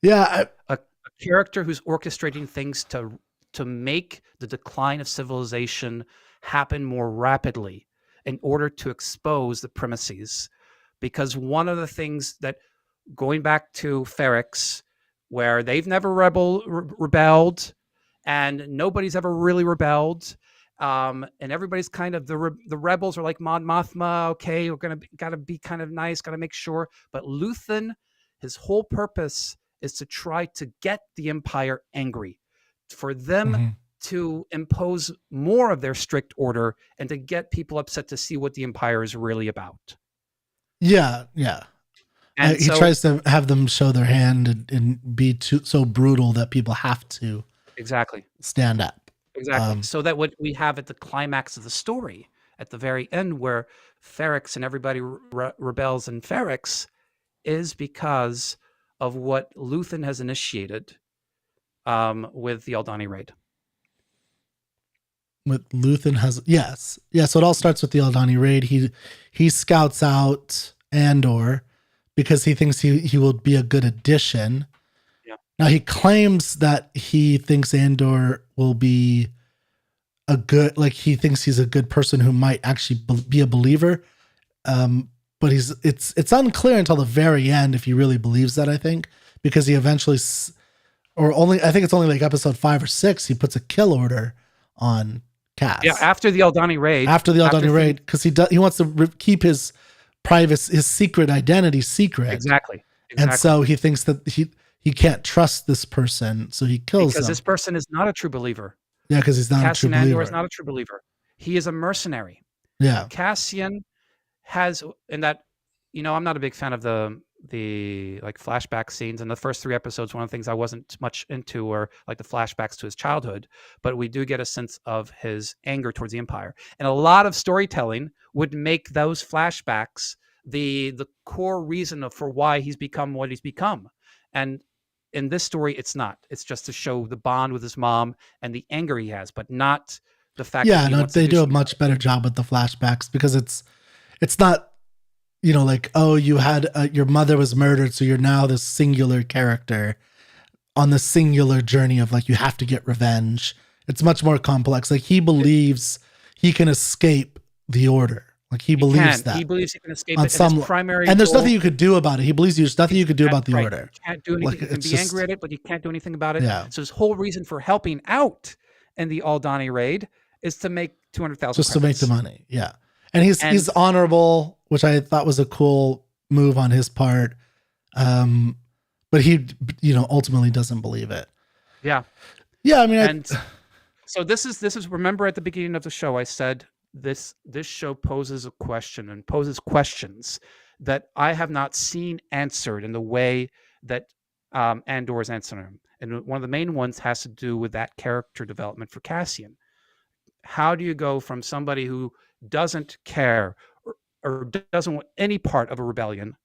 Yeah, a character who's orchestrating things to make the decline of civilization happen more rapidly in order to expose the premises. Because one of the things that, going back to Ferrix, where they've never rebelled, and nobody's ever really rebelled, and everybody's kind of the rebels are like Mon Mothma. Okay, we're gotta be kind of nice, gotta make sure. But Luthen, his whole purpose is to try to get the Empire angry, for them to impose more of their strict order, and to get people upset to see what the Empire is really about. Yeah. And he tries to have them show their hand and be so brutal that people have to stand up. Exactly. So that what we have at the climax of the story, at the very end, where Ferrix and everybody rebels in Ferrix, is because of what Luthen has initiated with the Aldhani raid. With Luthen has so it all starts with the Aldhani raid. He scouts out Andor because he thinks he will be a good addition. Yeah. Now he claims that he thinks Andor will be he thinks he's a good person who might actually be a believer. But it's unclear until the very end if he really believes that, I think, because he eventually, I think it's only like episode 5 or 6, he puts a kill order on Cass. Yeah, after the Aldhani raid. Because he wants to keep his secret identity secret. Exactly. And so he thinks that he can't trust this person, so he kills him. Because this person is not a true believer. Yeah, because he's not a true believer. Cassian Andor is not a true believer. He is a mercenary. Yeah. Cassian has, in that, I'm not a big fan of the like flashback scenes. In the first 3 episodes, one of the things I wasn't much into were like the flashbacks to his childhood, but we do get a sense of his anger towards the Empire. And a lot of storytelling would make those flashbacks the core reason for why he's become what he's become. And in this story, it's not. It's just to show the bond with his mom and the anger he has, but not the fact that he wants they to do a much better job with the flashbacks, because it's not, like, oh, you had your mother was murdered, so you're now this singular character on the singular journey of like, you have to get revenge. It's much more complex. Like, he believes he can escape the order. Like, he believes that. He believes he can escape on it. some Primary and there's goal, nothing you could do about it. He believes there's nothing you could do about the right. order. You can't do anything. Like, you can it's be just- angry at it, but you can't do anything about it. Yeah. So his whole reason for helping out in the Aldani raid is to make 200,000 just to make the money. Yeah. And he's honorable, which I thought was a cool move on his part. But he, ultimately doesn't believe it. Yeah. Yeah. I mean, And so this is, remember at the beginning of the show, I said, this show poses a question and poses questions that I have not seen answered in the way that Andor is answering them. And one of the main ones has to do with that character development for Cassian. How do you go from somebody who doesn't care or doesn't want any part of a rebellion?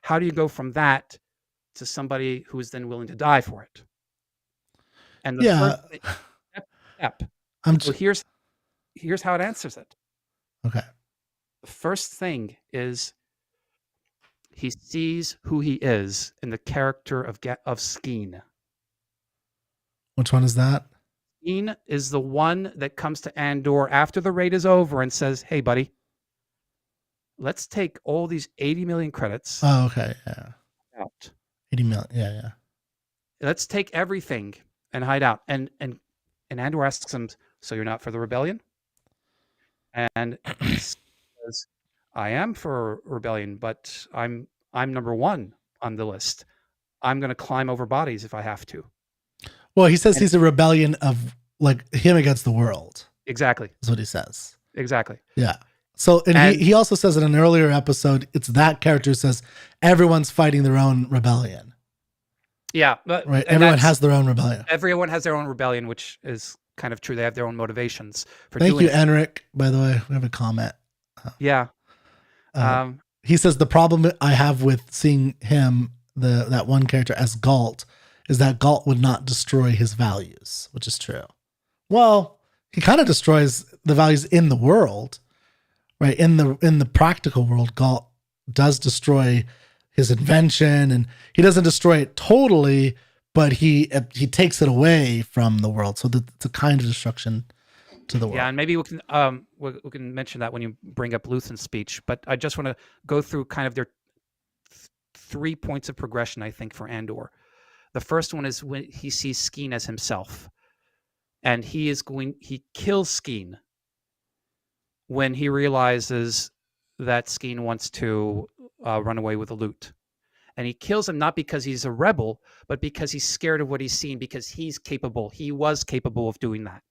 How do you go from that to somebody who is then willing to die for it? And the first step. So here's how it answers it. Okay. The first thing is he sees who he is in the character of Skeen. Which one is that? Skeen is the one that comes to Andor after the raid is over and says, "Hey, buddy, let's take all these 80 million credits Oh, okay. Yeah. out. 80 million. Yeah. Let's take everything and hide out." And Andor asks him, "So you're not for the rebellion?" And he says, "I am for rebellion, but I'm number one on the list. I'm going to climb over bodies if I have to." Well, he says he's a rebellion of like him against the world. Exactly. That's what he says. Exactly. Yeah. So, and he also says in an earlier episode, it's that character who says everyone's fighting their own rebellion. Yeah. Right. Everyone has their own rebellion. Everyone has their own rebellion, which is kind of true. They have their own motivations for Thank doing you, it. Enric. By the way, we have a comment. Yeah. He says the problem I have with seeing him, that one character as Galt, is that Galt would not destroy his values, which is true. Well, he kind of destroys the values in the world, right? In the practical world, Galt does destroy his invention, and he doesn't destroy it totally, but he takes it away from the world. So it's a kind of destruction to the world. Yeah, and maybe we can mention that when you bring up Luthen's speech. But I just want to go through kind of their 3 points of progression, I think, for Andor. The first one is when he sees Skeen as himself, and he kills Skeen when he realizes that Skeen wants to run away with the loot. And he kills him not because he's a rebel, but because he's scared of what he's seen, because he's capable. He was capable of doing that.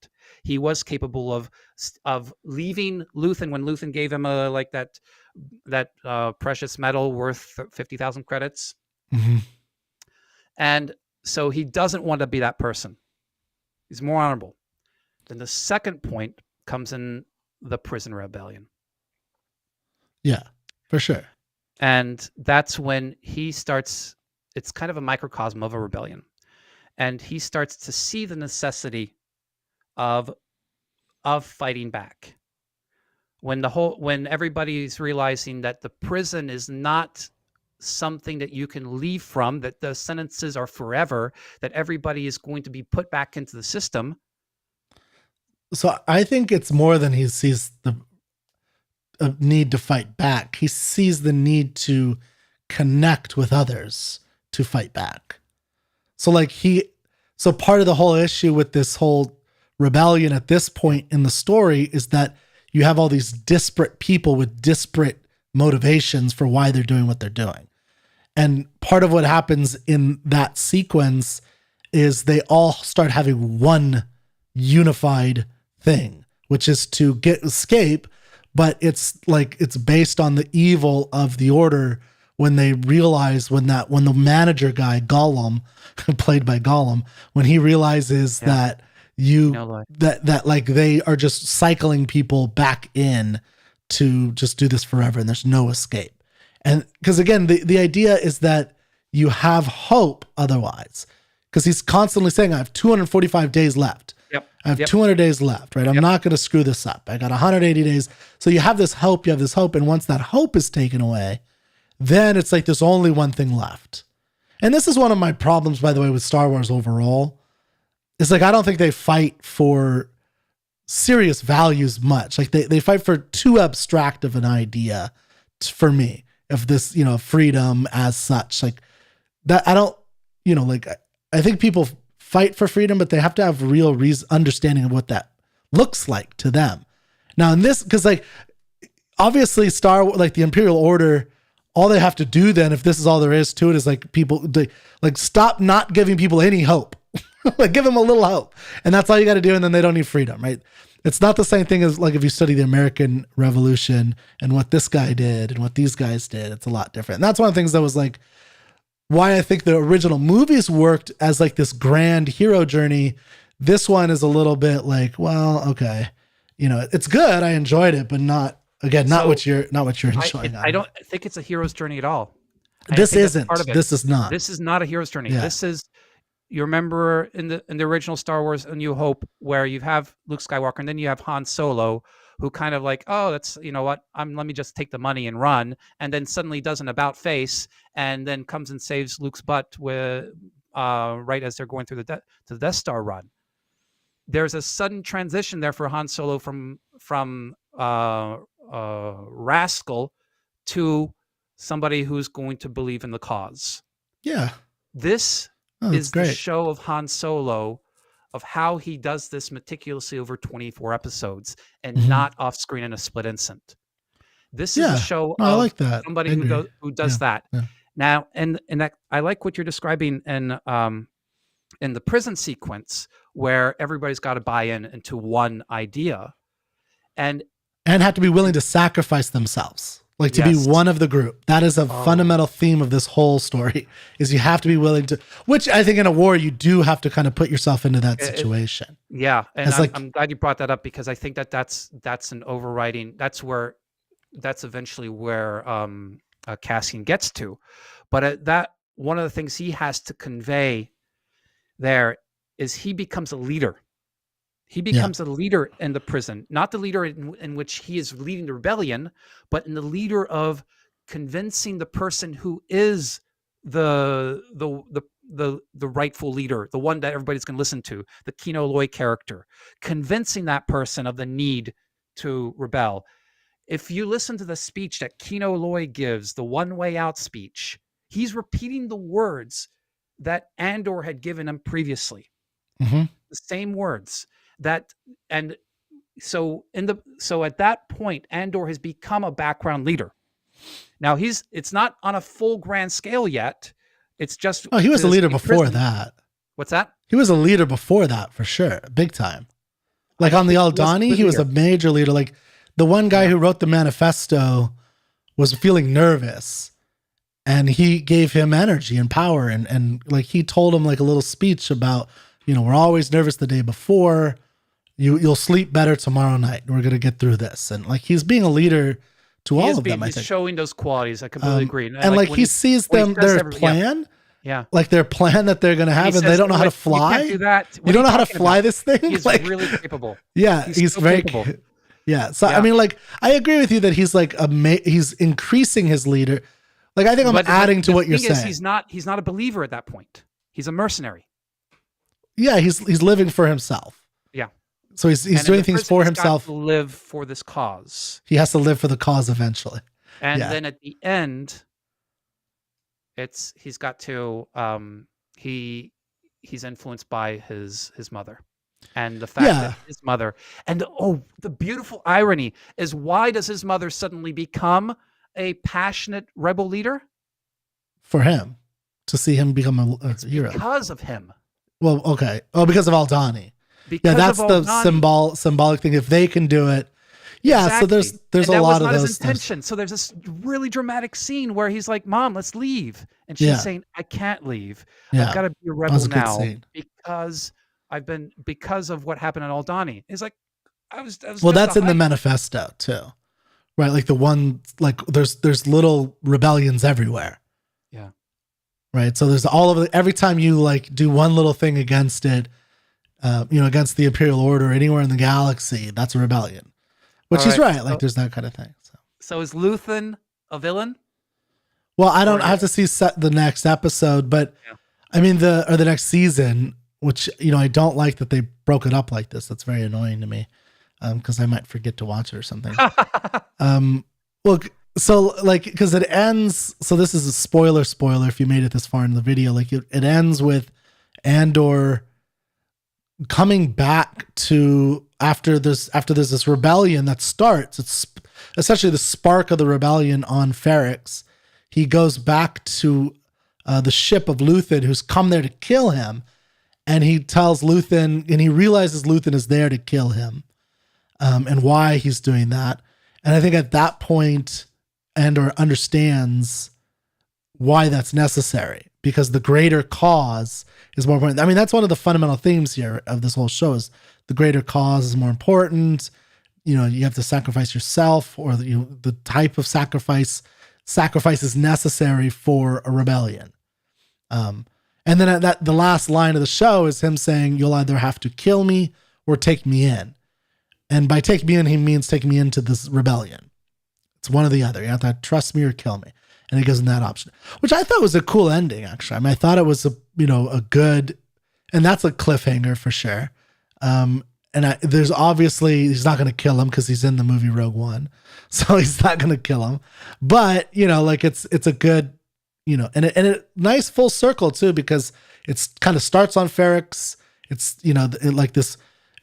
He was capable of leaving Luthen when Luthen gave him that precious metal worth 50,000 credits. Mm-hmm. And so he doesn't want to be that person. He's more honorable. Then the second point comes in the prison rebellion. Yeah, for sure. And that's when he starts, it's kind of a microcosm of a rebellion. And he starts to see the necessity of fighting back. When everybody's realizing that the prison is not something that you can leave from, that the sentences are forever, that everybody is going to be put back into the system. So I think it's more than he sees the need to fight back. He sees the need to connect with others to fight back. So part of the whole issue with this whole rebellion at this point in the story is that you have all these disparate people with disparate motivations for why they're doing what they're doing. And part of what happens in that sequence is they all start having one unified thing, which is to escape, but it's based on the evil of the order when they realize when the manager guy, Gollum, played by Gollum, when he realizes that they are just cycling people back in to just do this forever and there's no escape. And because again, the idea is that you have hope otherwise, because he's constantly saying, I have 245 days left. Yep. I have 200 days left, right? I'm not going to screw this up. I got 180 days. So you have this hope. And once that hope is taken away, then it's like there's only one thing left. And this is one of my problems, by the way, with Star Wars overall. It's like I don't think they fight for serious values much. Like they fight for too abstract of an idea for me of this, freedom as such. Like that, I don't, like I think people fight for freedom, but they have to have real understanding of what that looks like to them. Now in this, because like obviously like the Imperial Order, all they have to do then, if this is all there is to it, is like stop not giving people any hope. Like give them a little hope, and that's all you got to do, and then they don't need freedom, right? It's not the same thing as like if you study the American Revolution and what this guy did and what these guys did. It's a lot different. And that's one of the things that was like why I think the original movies worked as like this grand hero journey. This one is a little bit like, well, okay, it's good. I enjoyed it, but not what you're enjoying. I don't think it's a hero's journey at all. This isn't. This is not. This is not a hero's journey. Yeah. This is. You remember in the original Star Wars A New Hope, where you have Luke Skywalker and then you have Han Solo, who kind of like, oh, that's, what, let me just take the money and run, and then suddenly does an about face and then comes and saves Luke's butt with right as they're going through the Death Star run. There's a sudden transition there for Han Solo from rascal to somebody who's going to believe in the cause. Yeah. This is great. The show of Han Solo, of how he does this meticulously over 24 episodes and not off screen in a split instant. This is a show of I like that. Somebody who does that. Yeah. Now, and that I like what you're describing in the prison sequence where everybody's got to buy into one idea and have to be willing to sacrifice themselves. Like to be one of the group. That is a fundamental theme of this whole story, is you have to be willing to, which I think in a war, you do have to kind of put yourself into that situation. And I'm glad you brought that up, because I think that's an overriding, that's eventually where Cassian gets to. But that one of the things he has to convey there is he becomes a leader. He becomes a leader in the prison, not the leader in which he is leading the rebellion, but in the leader of convincing the person who is the rightful leader, the one that everybody's going to listen to, the Kino Loy character, convincing that person of the need to rebel. If you listen to the speech that Kino Loy gives, the one way out speech, he's repeating the words that Andor had given him previously. The same words. So at that point, Andor has become a background leader. Now it's not on a full grand scale yet. It's just, he was a leader before that. What's that? He was a leader before that for sure. Big time. Like on the Aldhani, he was a major leader. Like the one guy who wrote the manifesto was feeling nervous, and he gave him energy and power. And like, he told him like a little speech about, we're always nervous the day before. You'll sleep better tomorrow night. We're going to get through this. And like, he's being a leader to all of them, I think. He's showing those qualities. I completely agree. And like he sees them, their plan, like their plan that they're going to have, and they don't know how to fly. You can't do that. You don't know how to fly this thing? He's like, really capable. Yeah, he's very capable. Yeah. So, I mean, like, I agree with you that he's like, he's increasing his leader. Like, I think I'm adding to what you're saying. He's not a believer at that point. He's a mercenary. Yeah, he's living for himself. Yeah. So he's doing things for himself. To live for this cause. He has to live for the cause eventually. And then at the end, he's got to he's influenced by his mother, and the fact that his mother, and the beautiful irony is, why does his mother suddenly become a passionate rebel leader? For him, to see him become a hero. Because of him. Well, okay. Oh, because of Aldhani. That's the symbolic thing. If they can do it. Yeah, exactly. So there's a lot of those. His intention. So there's this really dramatic scene where he's like, "Mom, let's leave," and she's saying, "I can't leave. I've got to be a rebel now because because of what happened in Aldhani." He's like, "I was." Well, that's in the manifesto too, right? Like the one, like there's little rebellions everywhere. Yeah. Right. So there's every time you like do one little thing against it, against the Imperial Order anywhere in the galaxy, that's a rebellion. Which is right. Like there's that kind of thing. So is Luthen a villain? Well, I don't have to see the next episode, but Yeah. I mean the next season, which I don't like that they broke it up like this. That's very annoying to me, because I might forget to watch it or something. Look, so like because it ends. So this is a spoiler if you made it this far in the video. Like it ends with Andor coming back to after there's this rebellion that starts. It's essentially the spark of the rebellion on Ferrix. He goes back to the ship of Luthen, who's come there to kill him, and he tells Luthen, and he realizes Luthen is there to kill him, and why he's doing that. And I think at that point, Andor understands why that's necessary, because the greater cause is more important. I mean, that's one of the fundamental themes here of this whole show is the greater cause is more important. You have to sacrifice yourself, or the type of sacrifice is necessary for a rebellion. And then the last line of the show is him saying, "You'll either have to kill me or take me in." And by take me in, he means take me into this rebellion. It's one or the other. You have to trust me or kill me. And he goes in that option, which I thought was a cool ending, actually. I mean, I thought it was a good, and that's a cliffhanger for sure. There's obviously, he's not going to kill him because he's in the movie Rogue One. So he's not going to kill him, but it's a good, and a nice full circle too, because it's kind of starts on Ferrix. It's, like this,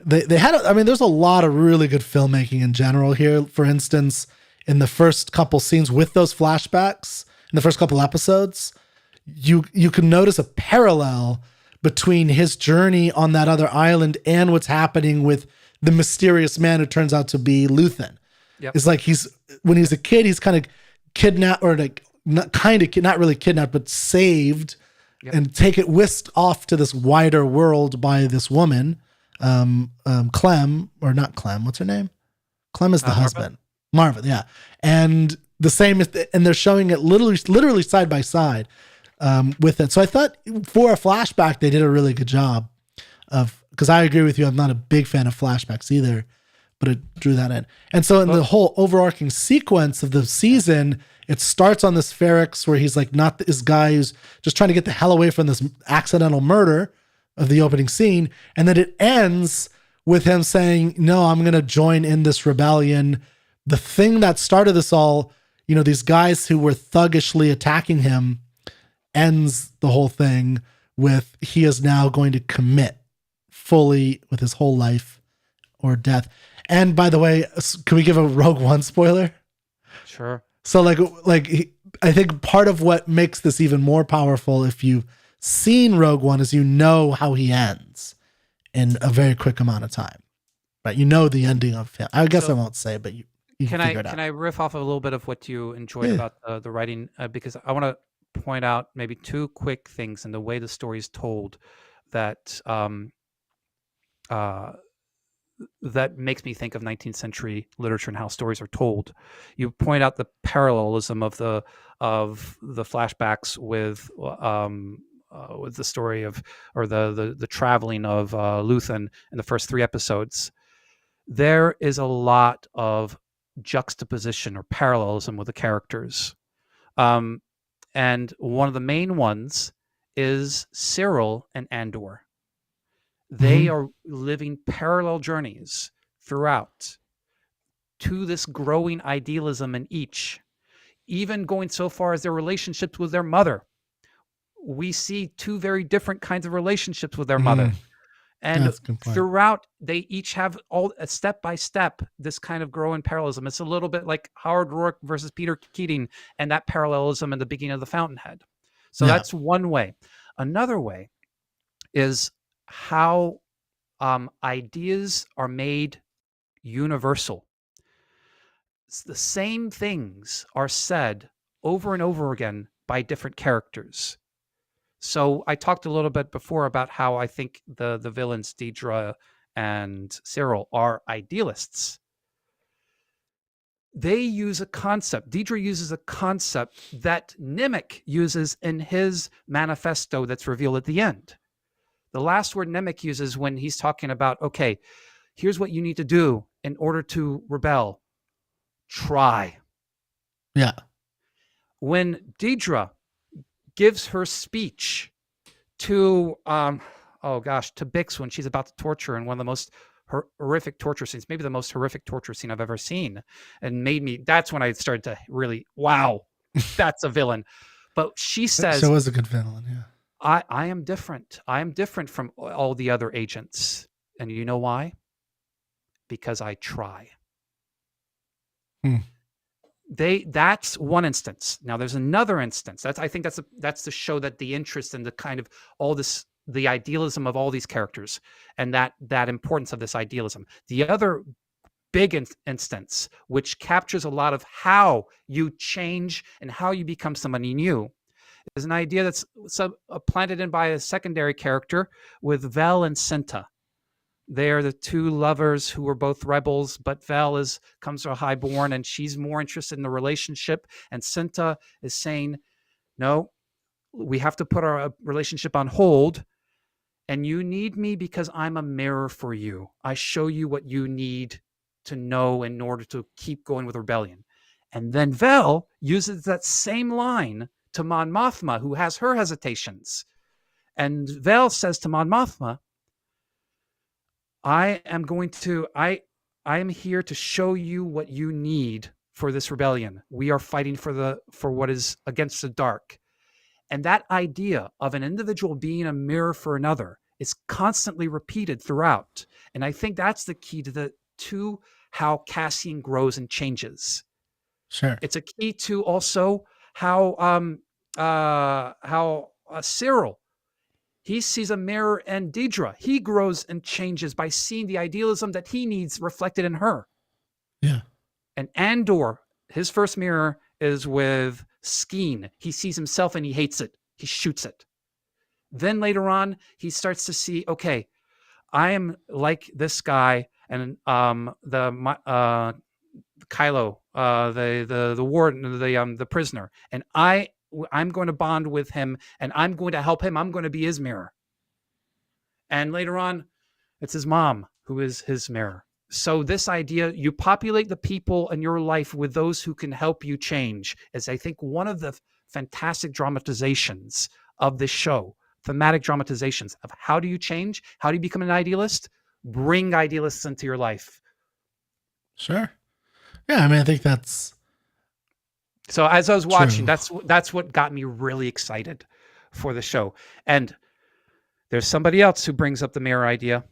they had, there's a lot of really good filmmaking in general here. For instance, in the first couple scenes with those flashbacks in the first couple episodes, you can notice a parallel between his journey on that other island and what's happening with the mysterious man who turns out to be Luthen. Yep. It's like when he's a kid, he's kind of kidnapped, or like not really kidnapped, but saved, yep, and whisked off to this wider world by this woman, Clem, or not Clem. What's her name? Clem is the husband. Marvin, yeah. And the same and they're showing it literally side by side with it. So I thought for a flashback, they did a really good job because I agree with you. I'm not a big fan of flashbacks either, but it drew that in. And so in the whole overarching sequence of the season, it starts on this Ferrix where he's like not this guy who's just trying to get the hell away from this accidental murder of the opening scene. And then it ends with him saying, "No, I'm going to join in this rebellion." The thing that started this all, these guys who were thuggishly attacking him, ends the whole thing with he is now going to commit fully with his whole life or death. And by the way, can we give a Rogue One spoiler? Sure. So I think part of what makes this even more powerful, if you've seen Rogue One, is how he ends in a very quick amount of time. Right? The ending of him. I guess I won't say, but you can figure it out. Can I riff off a little bit of what you enjoyed about the writing? Because I want to point out maybe two quick things in the way the story is told that that makes me think of 19th century literature and how stories are told. You point out the parallelism of the flashbacks with the story of, or the traveling of Luthen in the first 3 episodes. There is a lot of juxtaposition or parallelism with the characters. And one of the main ones is Cyril and Andor. They are living parallel journeys throughout to this growing idealism in each, even going so far as their relationships with their mother. We see 2 very different kinds of relationships with their mother. And throughout, they each have all step by step this kind of growing parallelism. It's a little bit like Howard Rourke versus Peter Keating and that parallelism in the beginning of The Fountainhead. So that's one way. Another way is how ideas are made universal. The same things are said over and over again by different characters. So I talked a little bit before about how I think the villains, Deidre and Cyril, are idealists. They use a concept. Deidre uses a concept that Nemec uses in his manifesto that's revealed at the end. The last word Nemec uses when he's talking about, okay, here's what you need to do in order to rebel. Try. Yeah. when Deidre gives her speech to to Bix when she's about to torture in one of the most horrific torture scenes, maybe the most horrific torture scene I've ever seen, and that's when I started to really, wow, that's a villain. But she says, she was a good villain. Yeah. I am different. I am different from all the other agents. And you know why? Because I try. That's one instance. Now there's another instance. I think that's to show that the interest and the kind of all this, the idealism of all these characters, and that importance of this idealism. The other big instance, which captures a lot of how you change and how you become somebody new, is an idea that's planted in by a secondary character with Vel and Cinta. They are the two lovers who are both rebels, but Vel comes from highborn, and she's more interested in the relationship. And Cinta is saying, no, we have to put our relationship on hold. And you need me because I'm a mirror for you. I show you what you need to know in order to keep going with rebellion. And then Vel uses that same line to Mon Mothma, who has her hesitations. And Vel says to Mon Mothma, I am here to show you what you need for this rebellion. We are fighting for what is against the dark. And that idea of an individual being a mirror for another is constantly repeated throughout. And I think that's the key to how Cassian grows and changes. Sure. It's a key to also how Cyril, he sees a mirror in Deidre. He grows and changes by seeing the idealism that he needs reflected in her. Yeah. And Andor, his first mirror is with Skeen. He sees himself and he hates it. He shoots it. Then later on, he starts to see, okay, I am like this guy, and Kylo, the warden, the prisoner, and I'm going to bond with him, and I'm going to help him. I'm going to be his mirror. And later on, it's his mom who is his mirror. So this idea, you populate the people in your life with those who can help you change, is I think one of the fantastic dramatizations of this show, thematic dramatizations of how do you change? How do you become an idealist? Bring idealists into your life. Sure. Yeah, I mean, I think that's... So as I was watching, true. that's what got me really excited for the show. And there's somebody else who brings up the mirror idea,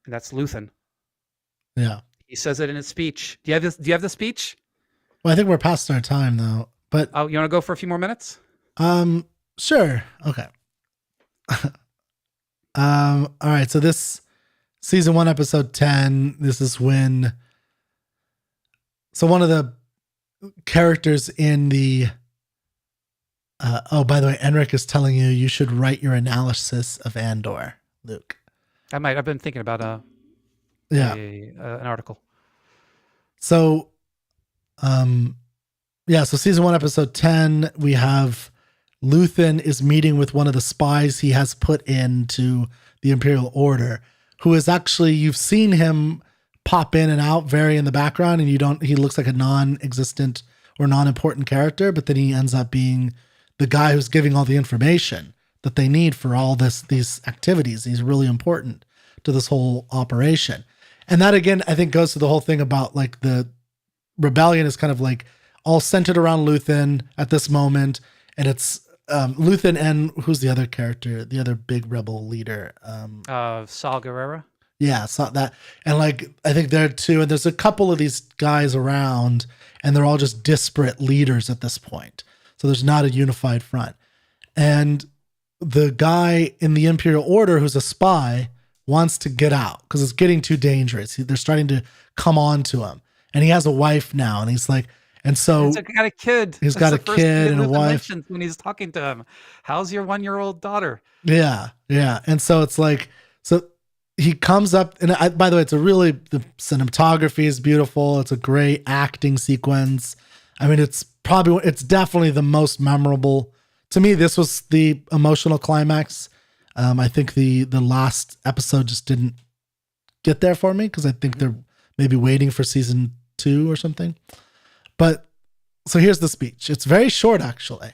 and that's Luthen. Yeah. He says it in his speech. Do you have the speech? Well, I think we're past our time though. But oh, you want to go for a few more minutes? Sure. Okay. All right. So this season 1, episode 10. This is when. So one of the characters in the. By the way, Enric is telling you should write your analysis of Andor, Luke. I might. I've been thinking about an article. So, so season 1, episode 10, we have Luthen is meeting with one of the spies he has put into the Imperial Order, who is actually, you've seen him pop in and out very in the background, and he looks like a non-existent or non-important character, but then he ends up being the guy who's giving all the information that they need for all these activities. He's really important to this whole operation. And that, again, I think goes to the whole thing about like the rebellion is kind of like all centered around Luthen at this moment. And it's Luthen and who's the other character, the other big rebel leader? Saul Guerrero. Yeah, saw that. And like, I think there too, and there's a couple of these guys around, and they're all just disparate leaders at this point. So there's not a unified front. And the guy in the Imperial Order who's a spy wants to get out because it's getting too dangerous. They're starting to come on to him. And he has a wife now, and he's like, and so he's got a kid. He's got a kid and a wife. When he's talking to him, how's your 1-year-old daughter? Yeah, yeah. And so it's like, so he comes up, and by the way, the cinematography is beautiful. It's a great acting sequence. I mean, it's definitely the most memorable. To me, this was the emotional climax. I think the last episode just didn't get there for me because I think they're maybe waiting for season 2 or something. But So here's the speech. It's very short, actually.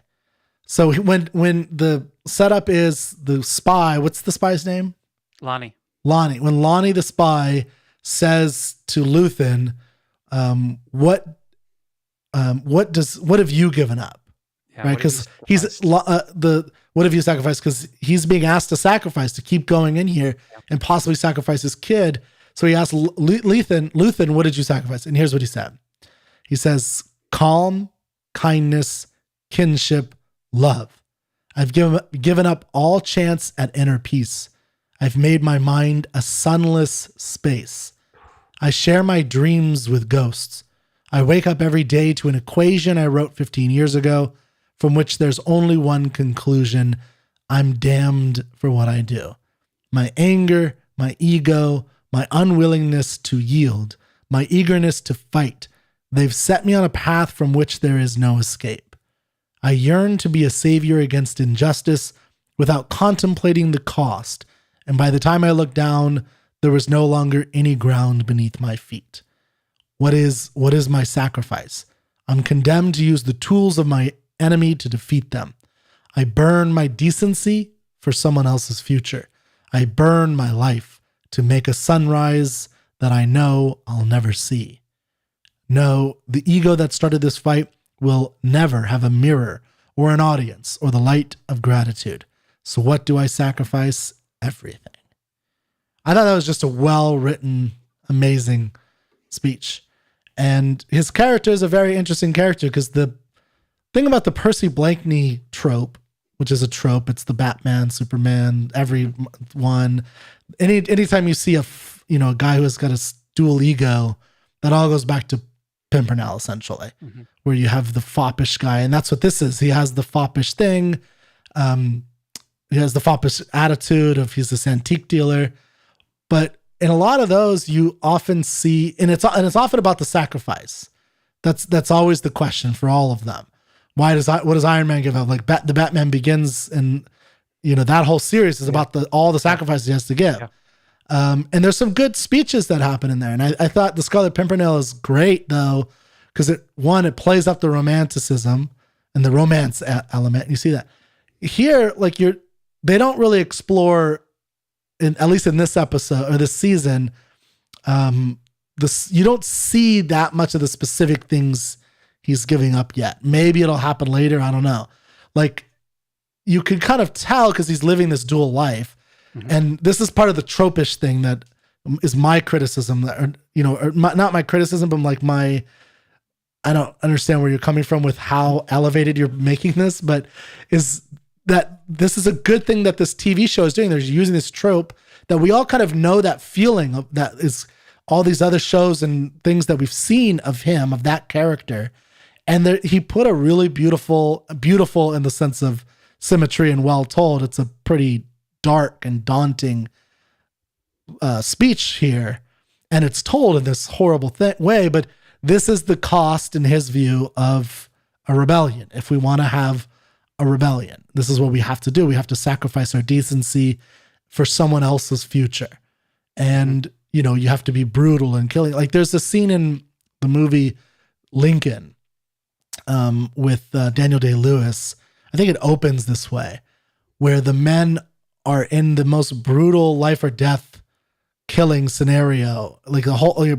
So when the setup is the spy, what's the spy's name? Lonnie. When Lonnie the spy says to Luthen, what have you given up? Yeah, right? Because what have you sacrificed? Because he's being asked to sacrifice to keep going in here and possibly sacrifice his kid. So he asked Luthen, what did you sacrifice? And here's what he said. He says, calm, kindness, kinship, love. I've given up all chance at inner peace. I've made my mind a sunless space. I share my dreams with ghosts. I wake up every day to an equation I wrote 15 years ago, from which there's only one conclusion. I'm damned for what I do. My anger, my ego, my unwillingness to yield, my eagerness to fight, they've set me on a path from which there is no escape. I yearn to be a savior against injustice without contemplating the cost, and by the time I looked down, there was no longer any ground beneath my feet. What is my sacrifice? I'm condemned to use the tools of my enemy to defeat them. I burn my decency for someone else's future. I burn my life to make a sunrise that I know I'll never see. No, the ego that started this fight will never have a mirror or an audience or the light of gratitude. So what do I sacrifice? Everything. I thought that was just a well-written, amazing speech. And his character is a very interesting character because the thing about the Percy Blakeney trope, which is a trope, it's the Batman, Superman, every one. Anytime you see a guy who has got a dual ego, that all goes back to Pimpernel, essentially, where you have the foppish guy. And that's what this is. He has the foppish thing. He has the foppish attitude of he's this antique dealer. But in a lot of those, you often see, and it's often about the sacrifice. That's always the question for all of them. What does Iron Man give up? Like the Batman Begins, and that whole series is about all the sacrifices he has to give. Yeah. And there's some good speeches that happen in there. And I thought the Scarlet Pimpernel is great though, because it plays up the romanticism and the romance element. You see that here, like they don't really explore, at least in this episode or this season, you don't see that much of the specific things he's giving up yet. Maybe it'll happen later. I don't know. Like you can kind of tell because he's living this dual life. And this is part of the tropish thing that is my criticism, not my criticism, but like I don't understand where you're coming from with how elevated you're making this, but is that this is a good thing that this TV show is doing. They're using this trope that we all kind of know, that feeling of that is all these other shows and things that we've seen of him, of that character. And he put a really beautiful in the sense of symmetry and well told. It's a pretty dark and daunting speech here. And it's told in this horrible way, but this is the cost in his view of a rebellion. If we want to have a rebellion, this is what we have to do. We have to sacrifice our decency for someone else's future. And, you have to be brutal and killing. Like there's a scene in the movie Lincoln with Daniel Day-Lewis. I think it opens this way, where the men are in the most brutal life or death killing scenario. Like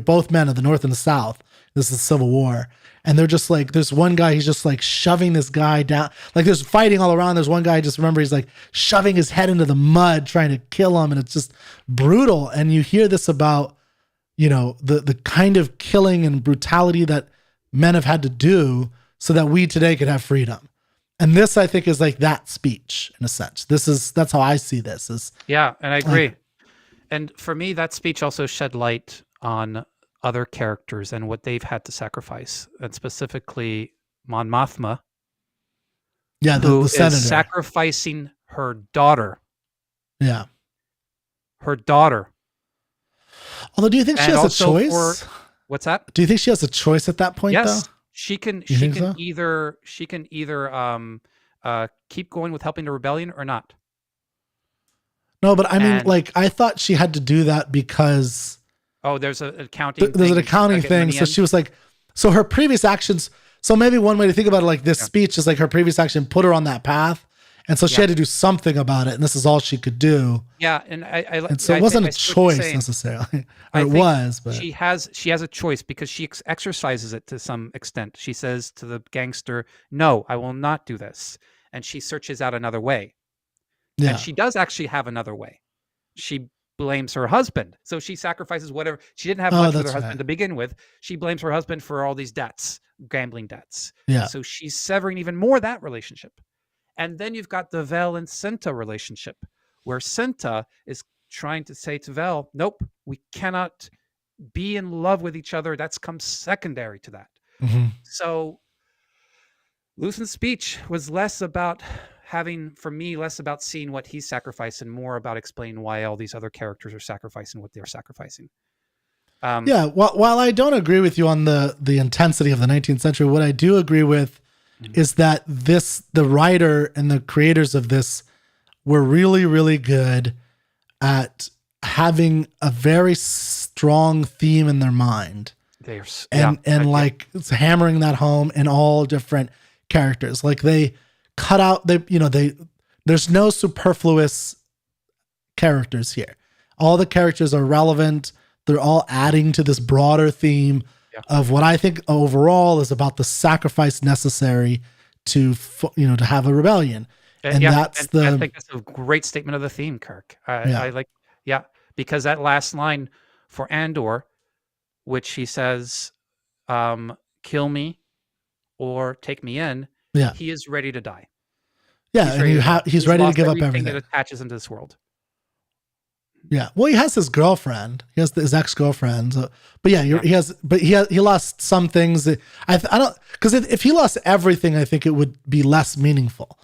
both men of the North and the South. This is Civil War. And they're just like, there's one guy, he's just like shoving this guy down. Like there's fighting all around. There's one guy, I just remember he's like shoving his head into the mud, trying to kill him. And it's just brutal. And you hear this about, the kind of killing and brutality that men have had to do so that we today could have freedom. And this, I think, is like that speech in a sense. That's how I see this. Yeah, and I agree. And for me, that speech also shed light on other characters and what they've had to sacrifice, and specifically Mon Mothma. Yeah, the senator is sacrificing her daughter. Yeah, her daughter. Although, do you think she has a choice? What's that? Do you think she has a choice at that point? Yes, though? she can either keep going with helping the rebellion or not. No, but I mean, I thought she had to do that because there's an accounting. There's an accounting thing. So she was like, so her previous actions. So maybe one way to think about it, like this speech is like her previous action put her on that path. And so she had to do something about it. And this is all she could do. Yeah. And so it wasn't a choice necessarily. Or it was, but she has a choice because she exercises it to some extent. She says to the gangster, "No, I will not do this." And she searches out another way. yeah. And she does actually have another way. She blames her husband. So she sacrifices whatever. She didn't have much with her husband to begin with. She blames her husband for all these debts, gambling debts. Yeah. So she's severing even more that relationship. And then you've got the Vel and Cinta relationship, where Cinta is trying to say to Vel, nope, we cannot be in love with each other. That's come secondary to that. Mm-hmm. So Luthen's speech was less about seeing what he's sacrificed and more about explaining why all these other characters are sacrificing what they're sacrificing. While I don't agree with you on the intensity of the 19th century, what I do agree with is that the writer and the creators of this were really, really good at having a very strong theme in their mind. Like it's hammering that home in all different characters. Like they cut out, there's no superfluous characters here. All the characters are relevant. They're all adding to this broader theme of what I think overall is about the sacrifice necessary to have a rebellion. I think that's a great statement of the theme, Kirk. Because that last line for Andor, which he says, kill me or take me in, he is ready to die. Yeah, he's ready to give up everything that attaches him to this world. Yeah, well, he has his girlfriend. He has his ex-girlfriend. So, but he lost some things. I don't, because if he lost everything, I think it would be less meaningful,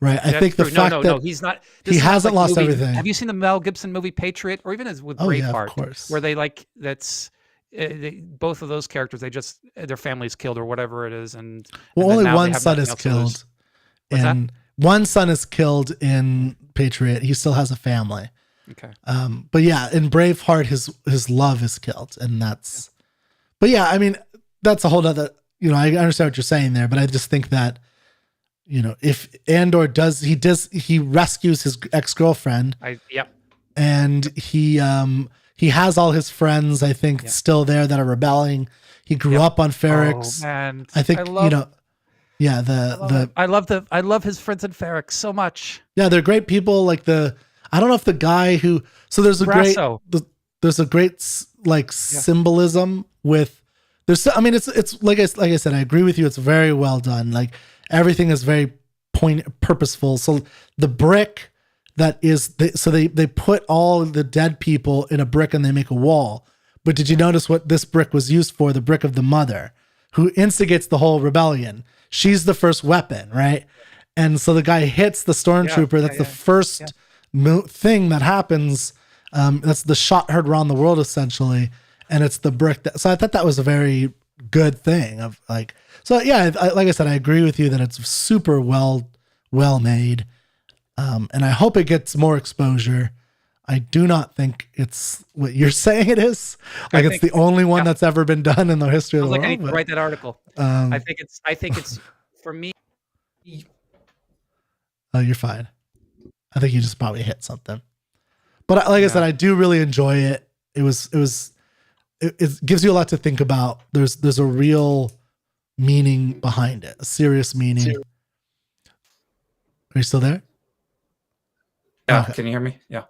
right? I think the fact that he's not. He hasn't lost everything. Have you seen the Mel Gibson movie Patriot, or even with Braveheart, of course, where they both of those characters, their families killed or whatever it is, and only one son is killed, and one son is killed in Patriot. He still has a family. Okay. But yeah, in Braveheart, his love is killed, and that's. But yeah, I mean, that's a whole other. I understand what you're saying there, but I just think that, if Andor he rescues his ex-girlfriend. And he has all his friends, I think, still there that are rebelling. He grew up on Ferrix. Oh, man. I think I love his friends in Ferrix so much. Yeah, they're great people. Like I don't know if the guy who, so there's a Brasso. great symbolism with, it's like I said, I agree with you. It's very well done. Like everything is very purposeful. So the brick that is, they put all the dead people in a brick and they make a wall. But did you notice what this brick was used for? The brick of the mother who instigates the whole rebellion. She's the first weapon, right? And so the guy hits the stormtrooper. That's the first thing that happens. That's the shot heard around the world, essentially. And it's the brick so I thought that was a very good thing of like, so yeah, like I said, I agree with you that it's super well made. And I hope it gets more exposure. I do not think it's what you're saying it is. Like it's the only one that's ever been done in the history of the world. I need to write that article. I think it's for me. Oh, you're fine. I think you just probably hit something. But like I said, I do really enjoy it. It gives you a lot to think about. There's a real meaning behind it, a serious meaning. Are you still there? Yeah. Okay. Can you hear me? Yeah.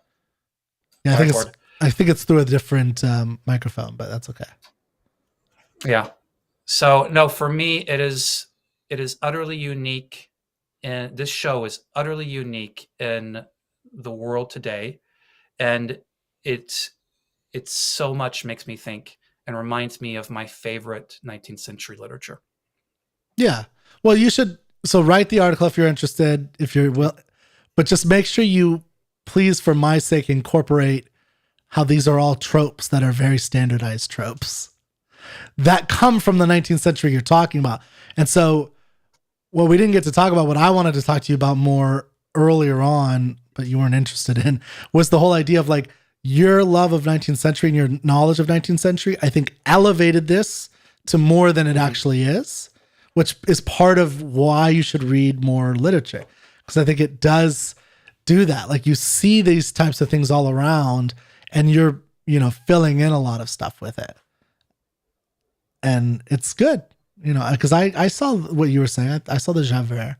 Yeah, I think it's through a different microphone, but that's okay. Yeah. So no, for me, it is utterly unique, and this show is utterly unique in the world today, and it's so much makes me think and reminds me of my favorite 19th century literature. Yeah. Well, you should write the article if you're interested, but just make sure you, please, for my sake, incorporate how these are all tropes that are very standardized tropes that come from the 19th century you're talking about. And so what we didn't get to talk about, what I wanted to talk to you about more earlier on, but you weren't interested in, was the whole idea of like your love of 19th century and your knowledge of 19th century, I think elevated this to more than it actually is, which is part of why you should read more literature. Because I think it does do that. Like you see these types of things all around and you're, filling in a lot of stuff with it. And it's good, because I saw what you were saying. I saw the Javert.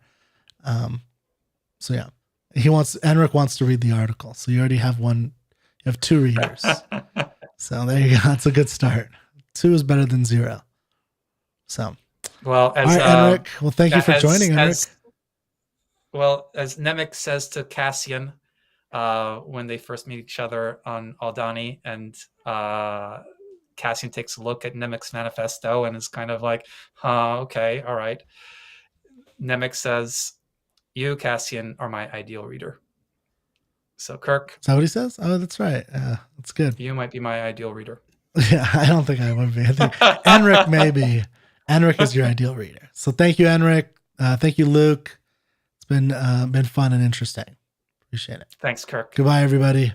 So yeah, Enric wants to read the article. So you already have one, you have 2 readers. So there you go. That's a good start. 2 is better than 0. So, well, as all right, Enric. Well, thank you for joining, Enric. As Nemec says to Cassian, when they first meet each other on Aldani, and Cassian takes a look at Nemec's manifesto and is kind of like, okay, all right. Nemec says, you, Cassian, are my ideal reader. So Kirk. Is that what he says? Oh, that's right. That's good. You might be my ideal reader. Yeah, I don't think I would be. I think Enric maybe. Enric is your ideal reader. So thank you, Enric. Thank you, Luke. It's been fun and interesting. Appreciate it. Thanks, Kirk. Goodbye, everybody.